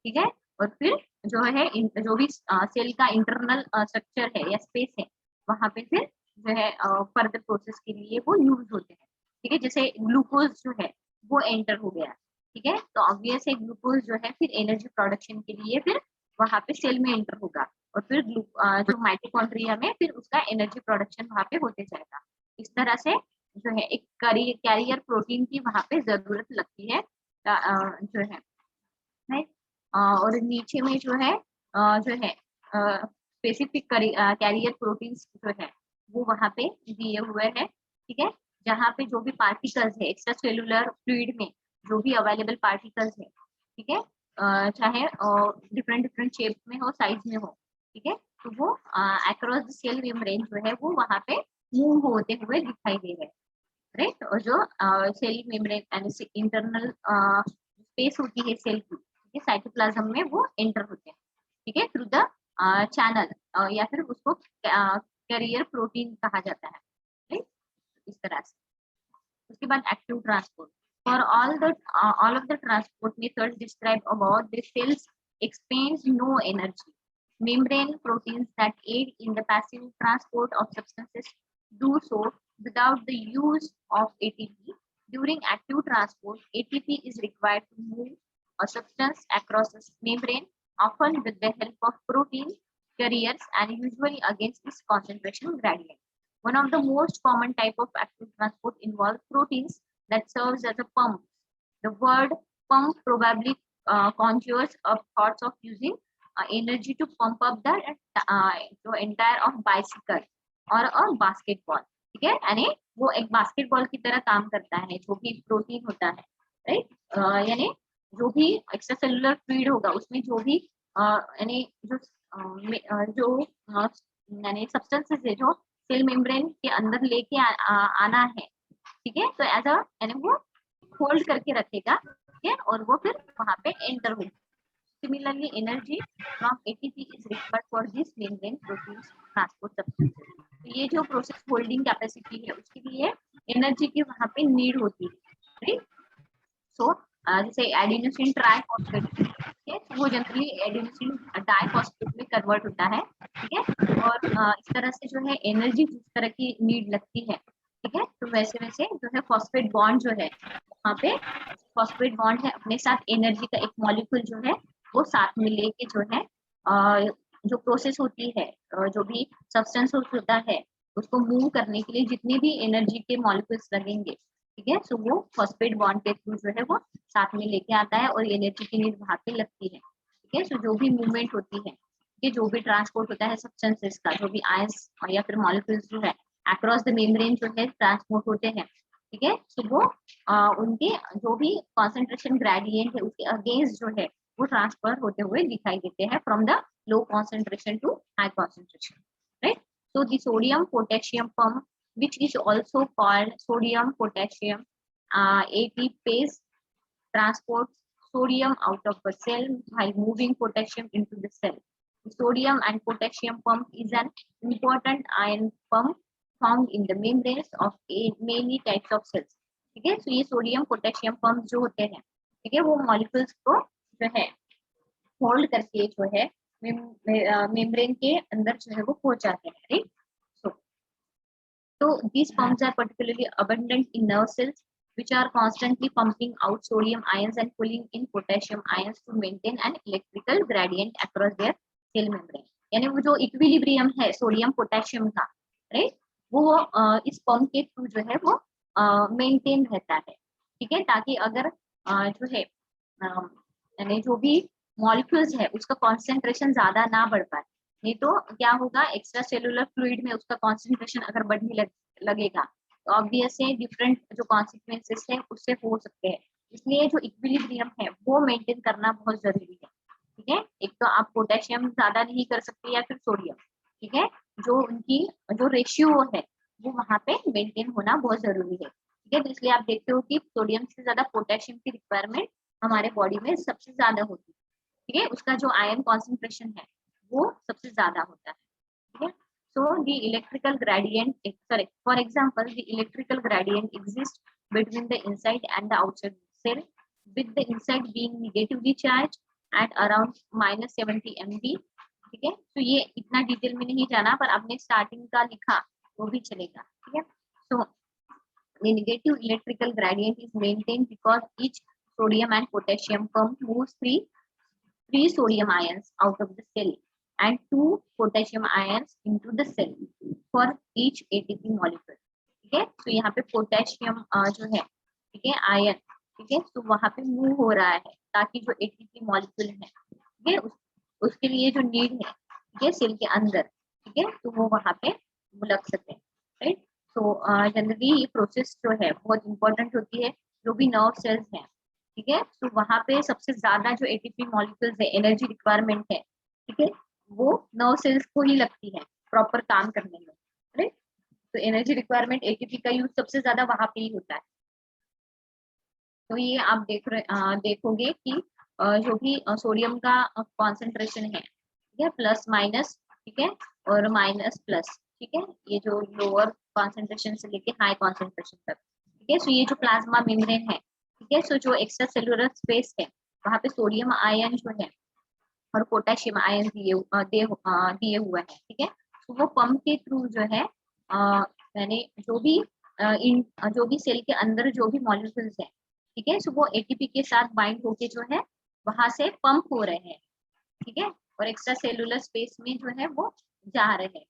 ठीक है। और फिर जो है जो भी सेल का इंटरनल स्ट्रक्चर है या स्पेस है, वहां पे फिर जो है फर्दर प्रोसेस के लिए वो यूज होते हैं, ठीक है। जैसे ग्लूकोज जो है वो एंटर हो गया, ठीक है। तो ऑब्वियस है ग्लूकोज जो है फिर एनर्जी प्रोडक्शन के लिए फिर वहां पे सेल में एंटर होगा, और फिर जो माइटोकॉन्ड्रिया में फिर उसका एनर्जी प्रोडक्शन वहां पे होते जाएगा। इस तरह से जो है एक कैरियर प्रोटीन की वहां पे जरूरत लगती है, जो है राइट। और नीचे में जो है स्पेसिफिक कैरियर प्रोटीन्स जो है वो वहां पे दिए हुए हैं, ठीक है। जहाँ पे जो भी पार्टिकल्स है एक्स्ट्रा सेलुलर फ्लूइड में, जो भी अवेलेबल पार्टिकल्स है, ठीक है, चाहे डिफरेंट डिफरेंट शेप में हो, साइज में हो, ठीक है, तो वो अक्रॉस द सेल मेम्ब्रेन जो है वो वहां पे मूव होते हुए दिखाई दे रहे हैं, राइट। और जो सेल मेम्ब्रेन इंटरनल स्पेस होती है सेल की, ठीक है, साइटोप्लाज्म में वो एंटर होते हैं, ठीक है, थ्रू द चैनल, या फिर उसको कैरियर प्रोटीन कहा जाता है, राइट। इस तरह से उसके बाद active transport for all of the transport methods described above, the cells expends no energy. Membrane proteins that aid in the passive transport of substances do so without the use of ATP. During active transport, ATP is required to move a substance across the membrane, often with the help of protein carriers and usually against its concentration gradient. One of the most common type of active transport involves proteins that serves as a pump. The word pump probably conjures up thoughts of using energy to pump up the entire of bicycle or a basketball, ठीक है। यानी वो एक basketball की तरह काम करता है, जो भी प्रोटीन होता है, राइट। यानी जो भी एक्स्ट्रा सेलुलर फ्लूइड होगा उसमें जो भी यानी यानी सब्सटेंसेस है जो सेल मेम्ब्रेन के अंदर लेके आना है, ठीक है। तो एज अ यानी वो होल्ड करके रखेगा, ठीक है, और वो फिर वहां पे एंटर होगी। Similarly energy from ATP is required for this membrane proteins transport substances. तो ये जो प्रोसेस होल्डिंग कैपेसिटी है उसके लिए एनर्जी की वहां पे नीड होती है, राइट। सो जैसे एडिनोसिन ट्राइफॉस्फेट, ठीक है, तो वो जनरली एडिनोसिन डाइफॉस्फेट में कन्वर्ट होता है, ठीक है। और इस तरह से जो है एनर्जी जिस तरह की नीड लगती है, ठीक है, तो वैसे वैसे जो है फॉस्फेट बॉन्ड जो है वहाँ पे फॉस्फेट बॉन्ड है अपने साथ एनर्जी का एक मॉलिक्यूल जो है वो साथ में लेके जो है जो प्रोसेस होती है, जो भी सब्सटेंस होता है उसको मूव करने के लिए जितने भी एनर्जी के मॉलिक्यूल्स लगेंगे, ठीक है, सो वो फॉस्फेट बॉन्ड के थ्रू जो है वो साथ में लेके आता है और एनर्जी की नीड वहां पे लगती है, ठीक है। सो जो भी मूवमेंट होती है, ये जो भी ट्रांसपोर्ट होता है सब्सटेंसेस का, जो भी आयंस या फिर मॉलिक्यूल्स जो है अक्रॉस द मेम्ब्रेन जो है ट्रांसपोर्ट होते हैं, ठीक है। सो वो उनके जो भी कॉन्सेंट्रेशन ग्रेडियंट है उसके अगेंस्ट जो है वो ट्रांसफर होते हुए दिखाई देते हैं from the low concentration to high concentration, right. So the sodium potassium pump which is also called sodium potassium ATPase transports sodium out of the cell while moving potassium into the cell. The sodium and potassium pump is an important ion pump found in the membranes of many types of cells, ठीक है। तो ये sodium potassium pump जो होते हैं, ठीक है, वो मॉलिक्यूल्स को जो है होल्ड करके जो है मेम्ब्रेन के अंदर जो है वो पहुंचाते हैं, right. So these pumps are particularly abundant in nerve cells, which are constantly pumping out sodium ions and pulling in potassium ions to maintain an electrical gradient across their cell membrane. यानी वो जो equilibrium है sodium potassium का, right, वो इस pump के through जो है वो मेंटेन रहता है, ठीक है, ताकि अगर जो है यानी जो भी मॉलिक्यूल्स है उसका कॉन्सेंट्रेशन ज्यादा ना बढ़ पाए, नहीं तो क्या होगा एक्स्ट्रा सेलुलर फ्लूइड में उसका कॉन्सेंट्रेशन अगर बढ़ने लगेगा तो ऑब्वियस है डिफरेंट जो कॉन्सिक्वेंसेस है उससे हो सकते हैं। इसलिए जो इक्विलिब्रियम है वो मेंटेन करना बहुत जरूरी है, ठीक है। एक तो आप पोटेशियम ज्यादा नहीं कर सकते या फिर सोडियम, ठीक है, जो उनकी जो रेशियो है वो वहां पे मेंटेन होना बहुत जरूरी है, ठीक है। तो इसलिए आप देखते हो कि सोडियम से ज्यादा पोटेशियम की रिक्वायरमेंट हमारे बॉडी में सबसे ज्यादा होती है, ठीक है। उसका जो आयन कॉन्सेंट्रेशन है वो सबसे ज्यादा होता है, ठीक है। So the electrical gradient, sorry, for example the electrical gradient exist between the inside and the outside cell, with the inside being negatively charged at around -70 MV, ठीक है। तो ये इतना डिटेल में नहीं जाना, पर आपने स्टार्टिंग का लिखा वो भी चलेगा, ठीक है। सो the negative electrical gradient is maintained because each sodium and potassium pump moves three sodium ions out of the cell and 2 potassium ions into the cell for each ATP molecule, ठीक है। तो यहाँ पे पोटेशियम जो है, ठीक है, ion, ठीक है, तो वहां पे मूव हो रहा है ताकि जो एटीपी मॉलिक्यूल है, ठीक है, उसके लिए जो नीड है, ठीक है, सेल के अंदर, ठीक है, तो वो वहां पे लग सके, राइट। तो जनरली ये प्रोसेस जो है बहुत इंपॉर्टेंट होती है, जो भी नर्व सेल्स हैं, ठीक है, तो वहां पे सबसे ज्यादा जो एटीपी मॉलिक्यूल्स है, एनर्जी रिक्वायरमेंट है, ठीक है, वो नर्व सेल्स को ही लगती है प्रॉपर काम करने में, राइट। तो एनर्जी रिक्वायरमेंट एटीपी का यूज सबसे ज्यादा वहां पे ही होता है। तो ये आप देखोगे कि जो भी सोडियम का कॉन्सेंट्रेशन है, ठीक है, प्लस माइनस, ठीक है, और माइनस प्लस, ठीक है, ये जो लोअर कॉन्सेंट्रेशन से लेके हाई कॉन्सेंट्रेशन तक, ठीक है। सो ये जो प्लाज्मा मेम्ब्रेन है, ठीक है, सो जो एक्स्ट्रा सेलुलर स्पेस है, वहां पे सोडियम आयन जो है और पोटेशियम आयन दिए हुए हैं, ठीक है। तो वो पंप के थ्रू जो है, यानी जो भी जो भी सेल के अंदर जो भी मॉलिक्यूल्स है, ठीक है, सो वो एटीपी के साथ बाइंड होके जो है वहां से पंप हो रहे हैं, ठीक है, और एक्स्ट्रा सेलुलर स्पेस में जो है वो जा रहे हैं,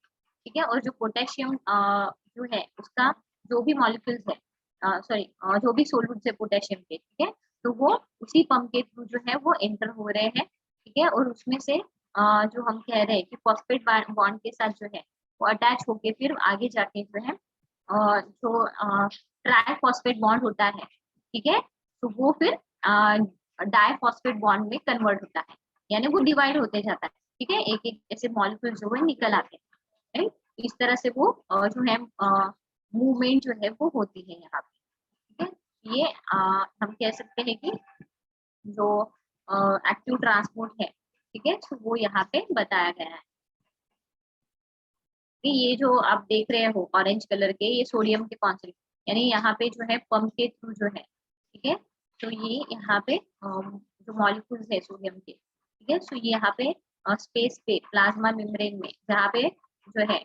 ठीक है। और जो पोटेशियम जो है उसका जो भी मॉलिक्यूल्स है, सॉरी, जो भी सोल्यूट्स है पोटेशियम के, ठीक है, तो वो उसी पंप के थ्रू जो है वो एंटर हो रहे हैं, ठीक है। और उसमें से जो हम कह रहे हैं कि फॉस्फेट बॉन्ड के साथ जो है वो अटैच होके फिर आगे जाके जो है जो ट्राई फॉस्फेट बॉन्ड होता है, ठीक है, तो वो फिर डाई फॉस्फेट बॉन्ड में कन्वर्ट होता है, यानी वो डिवाइड होते जाता है, ठीक है, एक एक ऐसे मॉलिक्यूल जो है निकल आते हैं, राइट। इस तरह से वो जो है मूवमेंट जो है वो होती है यहाँ पे, ठीक है। ये हम कह सकते हैं कि जो एक्टिव ट्रांसपोर्ट है, ठीक है, तो वो यहाँ पे बताया गया है कि ये जो आप देख रहे हो ऑरेंज कलर के, ये सोडियम के कॉन्सेंट्रेट, यानी यहाँ पे जो है पंप के थ्रू जो है, ठीक है, तो ये यहाँ पे जो मॉलिक्यूल्स है सोडियम के, ठीक है, तो ये यहाँ पे स्पेस पे प्लाज्मा मेम्ब्रेन में जहाँ पे जो है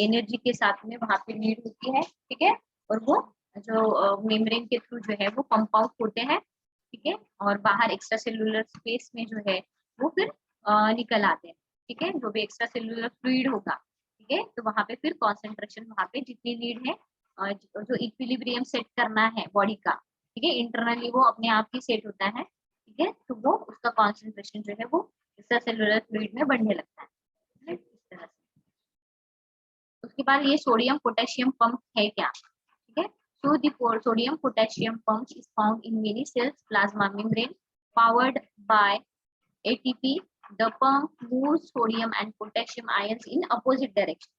एनर्जी के साथ में वहां पे नीड होती है, ठीक है, और वो जो मेम्ब्रेन के थ्रू जो है वो पंप आउट होते हैं, ठीक है, और बाहर एक्स्ट्रा सेलुलर स्पेस में जो है वो फिर निकल आते हैं, ठीक है, जो भी एक्स्ट्रा सेलुलर फ्लूइड होगा, ठीक है, तो वहां पे फिर कॉन्सेंट्रेशन वहां पे जितनी नीड है, जो इक्विलिब्रियम सेट करना है बॉडी का, ठीक है, इंटरनली वो अपने आप ही सेट होता है, ठीक है, तो वो उसका कॉन्सेंट्रेशन जो है वो एक्स्ट्रा सेलुलर फ्लूइड में बढ़ने लगता है, right? इस तरह से। उसके बाद ये सोडियम पोटेशियम पंप है क्या, ठीक है। So the sodium potassium pump is found in many cells plasma membrane powered by ATP. The pump moves sodium and potassium ions in opposite direction,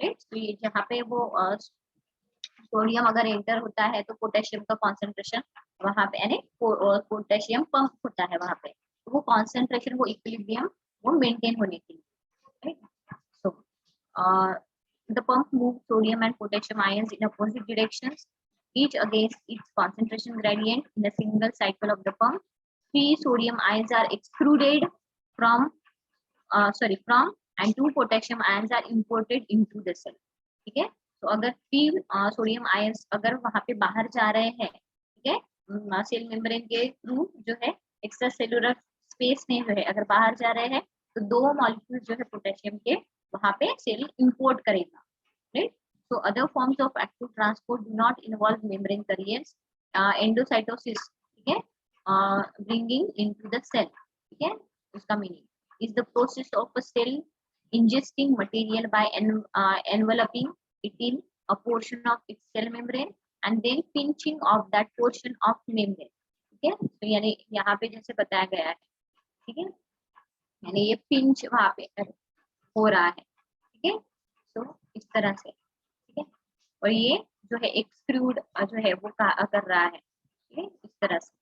right? So ये जहाँ पे वो सोडियम अगर enter होता है तो पोटेशियम का कॉन्सेंट्रेशन वहां पे, यानी पोटेशियम पंप होता है वहां पे, तो वो कॉन्सेंट्रेशन, वो इक्विलिब्रियम वो मेंटेन होने के लिए, right? So the pump moves sodium and potassium ions in opposite directions, each against its concentration gradient in a single cycle of the pump. 3 sodium ions are extruded from, from, and 2 potassium ions are imported into the cell, ठीक है। तो अगर 3 sodium ions अगर वहां पे बाहर जा रहे हैं, ठीक है, सेल मेम्ब्रेन के थ्रू जो है एक्स्ट्रा सेलुलर स्पेस में जो है अगर बाहर जा रहे हैं, तो 2 मॉलिक्यूल जो है पोटेशियम के वहां पे सेल इंपोर्ट करेगा, right? So other forms of active transport do not involve membrane carriers. Endocytosis, ठीक है, bringing into the cell, ठीक है, उसका meaning is the process of a cell ingesting material by enveloping it in a portion of its cell membrane and then pinching of that portion of membrane, ठीक है। तो यानी यहाँ पे जैसे बताया गया है, ठीक है, यानी ये पिंच वहां पे हो रहा है, ठीक है, तो इस तरह से, ठीक है, और ये जो है एक्सक्लूड जो है वो कर रहा है, ठीक है, इस तरह से।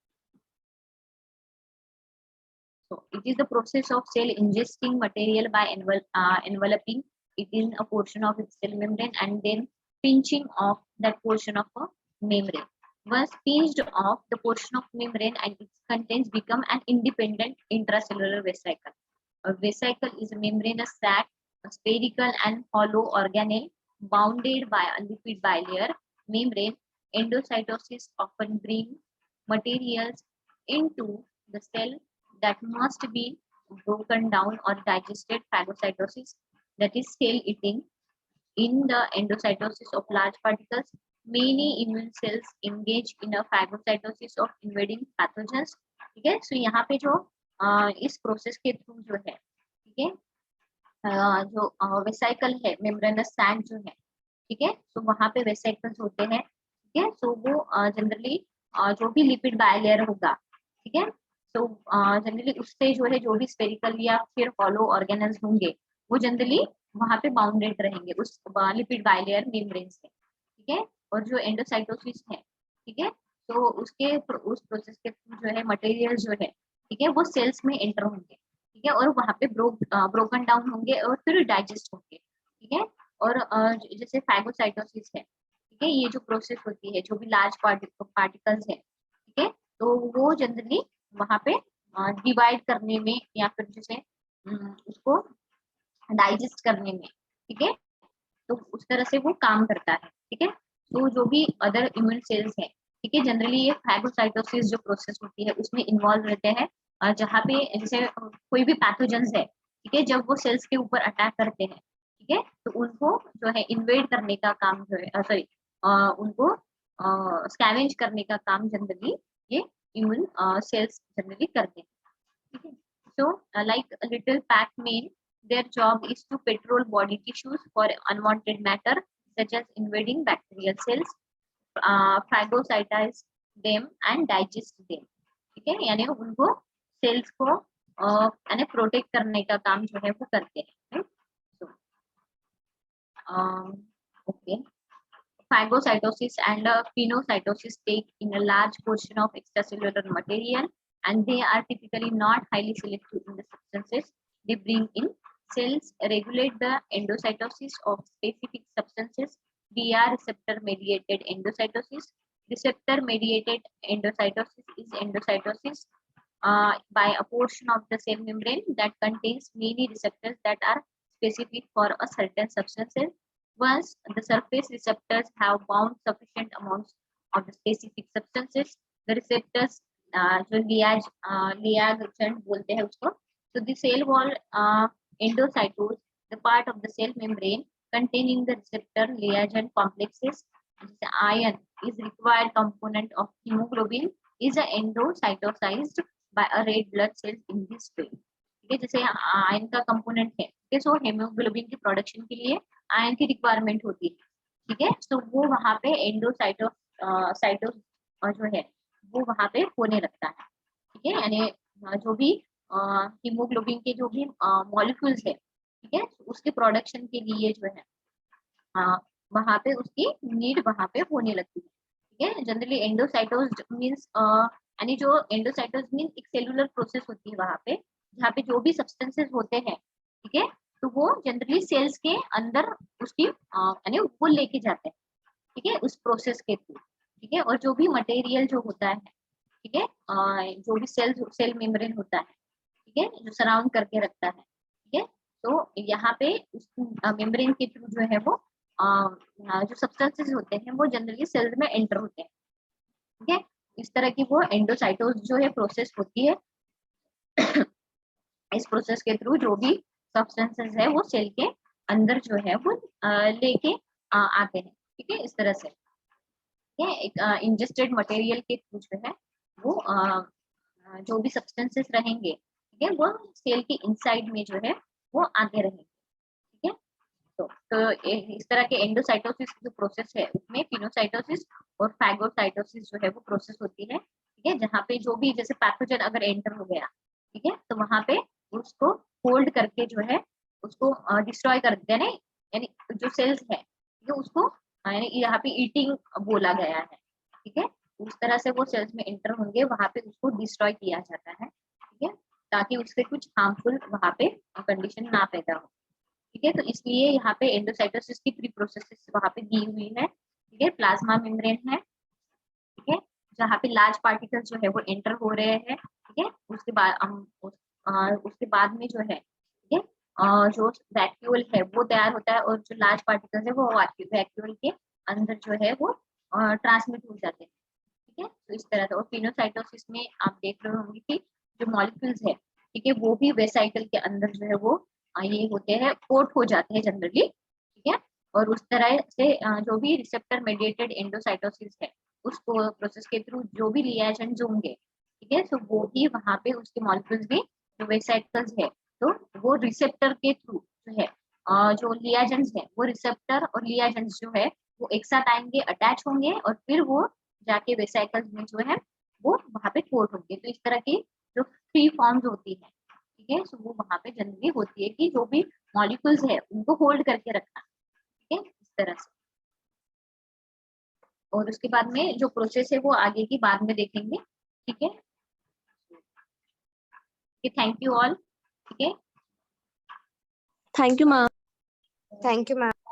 So it is the process of cell ingesting material by enveloping it in a portion of its cell membrane and then pinching off that portion of a membrane. Once pinched off, the portion of membrane and its contents become an independent intracellular vesicle. A vesicle is a membranous sac, a spherical and hollow organelle bounded by a lipid bilayer membrane. Endocytosis often brings materials into the cell that must be broken down or digested. Phagocytosis, that is cell eating. In the endocytosis of large particles, many immune cells engage in a phagocytosis of invading pathogens. ठीक है, सो यहाँ पे जो इस process के through जो है, ठीक है, जो वेसाइकल है, मेम्ब्रेनस सैक जो है, ठीक है, तो वहां पे वेसाइकल्स होते हैं, ठीक है, तो वो जनरली जो भी लिपिड बायलेयर होगा, ठीक है, तो जनरली उससे जो है जो भी स्फेरिकल या फिर हॉलो ऑर्गेनल्स होंगे वो जनरली वहां पे बाउंडेड रहेंगे उस लिपिड बायलेयर मेम्ब्रेन से, ठीक है, और जो एंडोसाइटोसिस है, ठीक है, तो उस प्रोसेस के थ्रू जो है मटेरियल जो है, ठीक है, वो सेल्स में एंटर होंगे, ठीक है, और वहां पे ब्रोकन डाउन होंगे और फिर डाइजेस्ट होंगे, ठीक है, और जैसे फैगोसाइटोसिस है, ठीक है, ये जो प्रोसेस होती है जो भी लार्ज पार्टिकल्स है, ठीक है, तो वो जनरली वहां पे डिवाइड करने में या फिर जैसे उसको डाइजेस्ट करने में, ठीक है, तो उस तरह से वो काम करता है, ठीक है, तो जो भी अदर इम्यून सेल्स है, ठीक है, जनरली ये फैगोसाइटोसिस जो प्रोसेस होती है उसमें इन्वॉल्व रहते हैं, जहाँ पे जैसे कोई भी पैथोजेंस है, ठीक है, जब वो सेल्स के ऊपर अटैक करते हैं, ठीक है, तो उनको जो है इन्वेड करने का काम जो है, सॉरी, उनको स्कैवेंज करने का काम जनरली ये इम्यून सेल्स जनरली करते हैं, ठीक है, so like a little Pac-Man, their job is to patrol body tissues for unwanted matter such as invading bacterial cells, phagocytize them and digest them, ठीक है, यानी उनको सेल्स को यानी प्रोटेक्ट करने का काम जो है वो करते हैं, right? So, okay. Phagocytosis and pinocytosis take in a large portion of extracellular material, and they are typically not highly selective in the substances they bring in. Cells regulate the endocytosis of specific substances via receptor-mediated endocytosis. Receptor-mediated endocytosis is endocytosis by a portion of the cell membrane that contains many receptors that are specific for a certain substances. Once the surface receptors have bound sufficient amounts of the specific substances, the receptors जो लियागेशन बोलते हैं उसको, so the cell wall endocytose, the part of the cell membrane containing the receptor liaison complexes, iron is required component of hemoglobin is endocytosized by a red blood cells in this way, ठीक है, जैसे ion का component है, ठीक है, सो haemoglobin की production के लिए आयन की रिक्वायरमेंट होती है, ठीक है, तो वो वहां पे साइटो जो है वो वहां पे होने लगता है, ठीक है, यानी जो भी हीमोग्लोबिन के जो भी मॉलिक्यूल्स है, ठीक है, उसके प्रोडक्शन के लिए जो है वहां पे उसकी नीड वहां पे होने लगती है, ठीक है, जनरली एंडोसाइटोज मीन्स यानी जो एंडोसाइटोज मीन एक सेलुलर प्रोसेस होती है वहां पे जहाँ पे जो भी सब्सटेंसेस होते हैं, ठीक है, तो वो जनरली सेल्स के अंदर उसकी यानी वो लेके जाते हैं, ठीक है, उस प्रोसेस के थ्रू, ठीक है, और जो भी मटेरियल जो होता है, ठीक है, जो भी सेल मेम्ब्रेन होता है, ठीक है, जो सराउंड करके रखता है, ठीक है, तो यहाँ पे उस मेम्ब्रेन के थ्रू जो है वो जो सब्सटेंसेस होते हैं वो जनरली सेल्स में एंटर होते हैं, ठीक है, इस तरह की वो एंडोसाइटोज जो है प्रोसेस होती है। इस प्रोसेस के थ्रू जो भी सब्सटेंसेस है वो सेल के अंदर जो है वो लेके आते हैं, ठीक है, इस तरह से, ठीक है, एक इंजेस्टेड मटेरियल के थ्रू जो है वो जो भी सब्सटेंसेस रहेंगे, ठीक है, वो सेल के इनसाइड में जो है वो आते रहेंगे, ठीक है, तो इस तरह के एंडोसाइटोसिस जो प्रोसेस है उसमें पिनोसाइटोसिस और फैगोसाइटोसिस जो है वो प्रोसेस होती है, ठीक है, जहाँ पे जो भी जैसे पैथोजन अगर एंटर हो गया, ठीक है, तो वहां पे उसको होल्ड करके जो है उसको डिस्ट्रॉय कर देते हैं, यानी जो सेल्स है जो उसको यानी यहाँ पे ईटिंग बोला गया है, ठीक है, उस तरह से वो सेल्स में एंटर होंगे वहां पे उसको डिस्ट्रॉय किया जाता है, ठीक है, ताकि उससे कुछ हार्मफुल वहां पे कंडीशन ना पैदा हो। ठीक है, तो इसलिए यहाँ पे एंडोसाइटोसिस की प्री प्रोसेस वहां पे दी हुई है। ठीक है, प्लाज्मा मेम्ब्रेन है, ठीक है, जहाँ पे लार्ज पार्टिकल्स जो है वो एंटर हो रहे हैं। ठीक है, उसके बाद उसके बाद में जो है, ठीक है, जो वैक्यूल है वो तैयार होता है, और जो लार्ज पार्टिकल्स है वो वैक्यूल के अंदर जो है वो ट्रांसमिट हो जाते हैं। ठीक है, तो इस तरह से। और पिनोसाइटोसिस में आप देख रहे होंगे कि जो मॉलिक्यूल्स है, ठीक है, वो भी वेसाइकल के अंदर जो है वो ये होते हैं, कोट हो जाते हैं जनरली। ठीक है, और उस तरह से जो भी रिसेप्टर मेडिएटेड एंडोसाइटोसिस है, उस प्रोसेस के थ्रू जो भी रिएजेंट्स होंगे, ठीक है, तो वो भी वहां पे उसके मॉलिक्यूल्स भी जो वेसाइकल्स है, तो वो रिसेप्टर के थ्रू जो है जो लियाजेंट्स है, वो रिसेप्टर और लियाजेंट्स जो है वो एक साथ आएंगे, अटैच होंगे, और फिर वो जाके वेसाइकल्स में जो है वो वहां पे कोट होंगे। तो इस तरह की जो फ्री फॉर्म्स होती है, ठीक है, सो वो वहां पे जनरली होती है कि जो भी मॉलिक्यूल्स है उनको होल्ड करके रखना। ठीक है, इस तरह से। और उसके बाद में जो प्रोसेस है वो आगे की बाद में देखेंगे। ठीक है, थैंक यू ऑल। ठीक है, thank you ma'am. Thank you ma'am.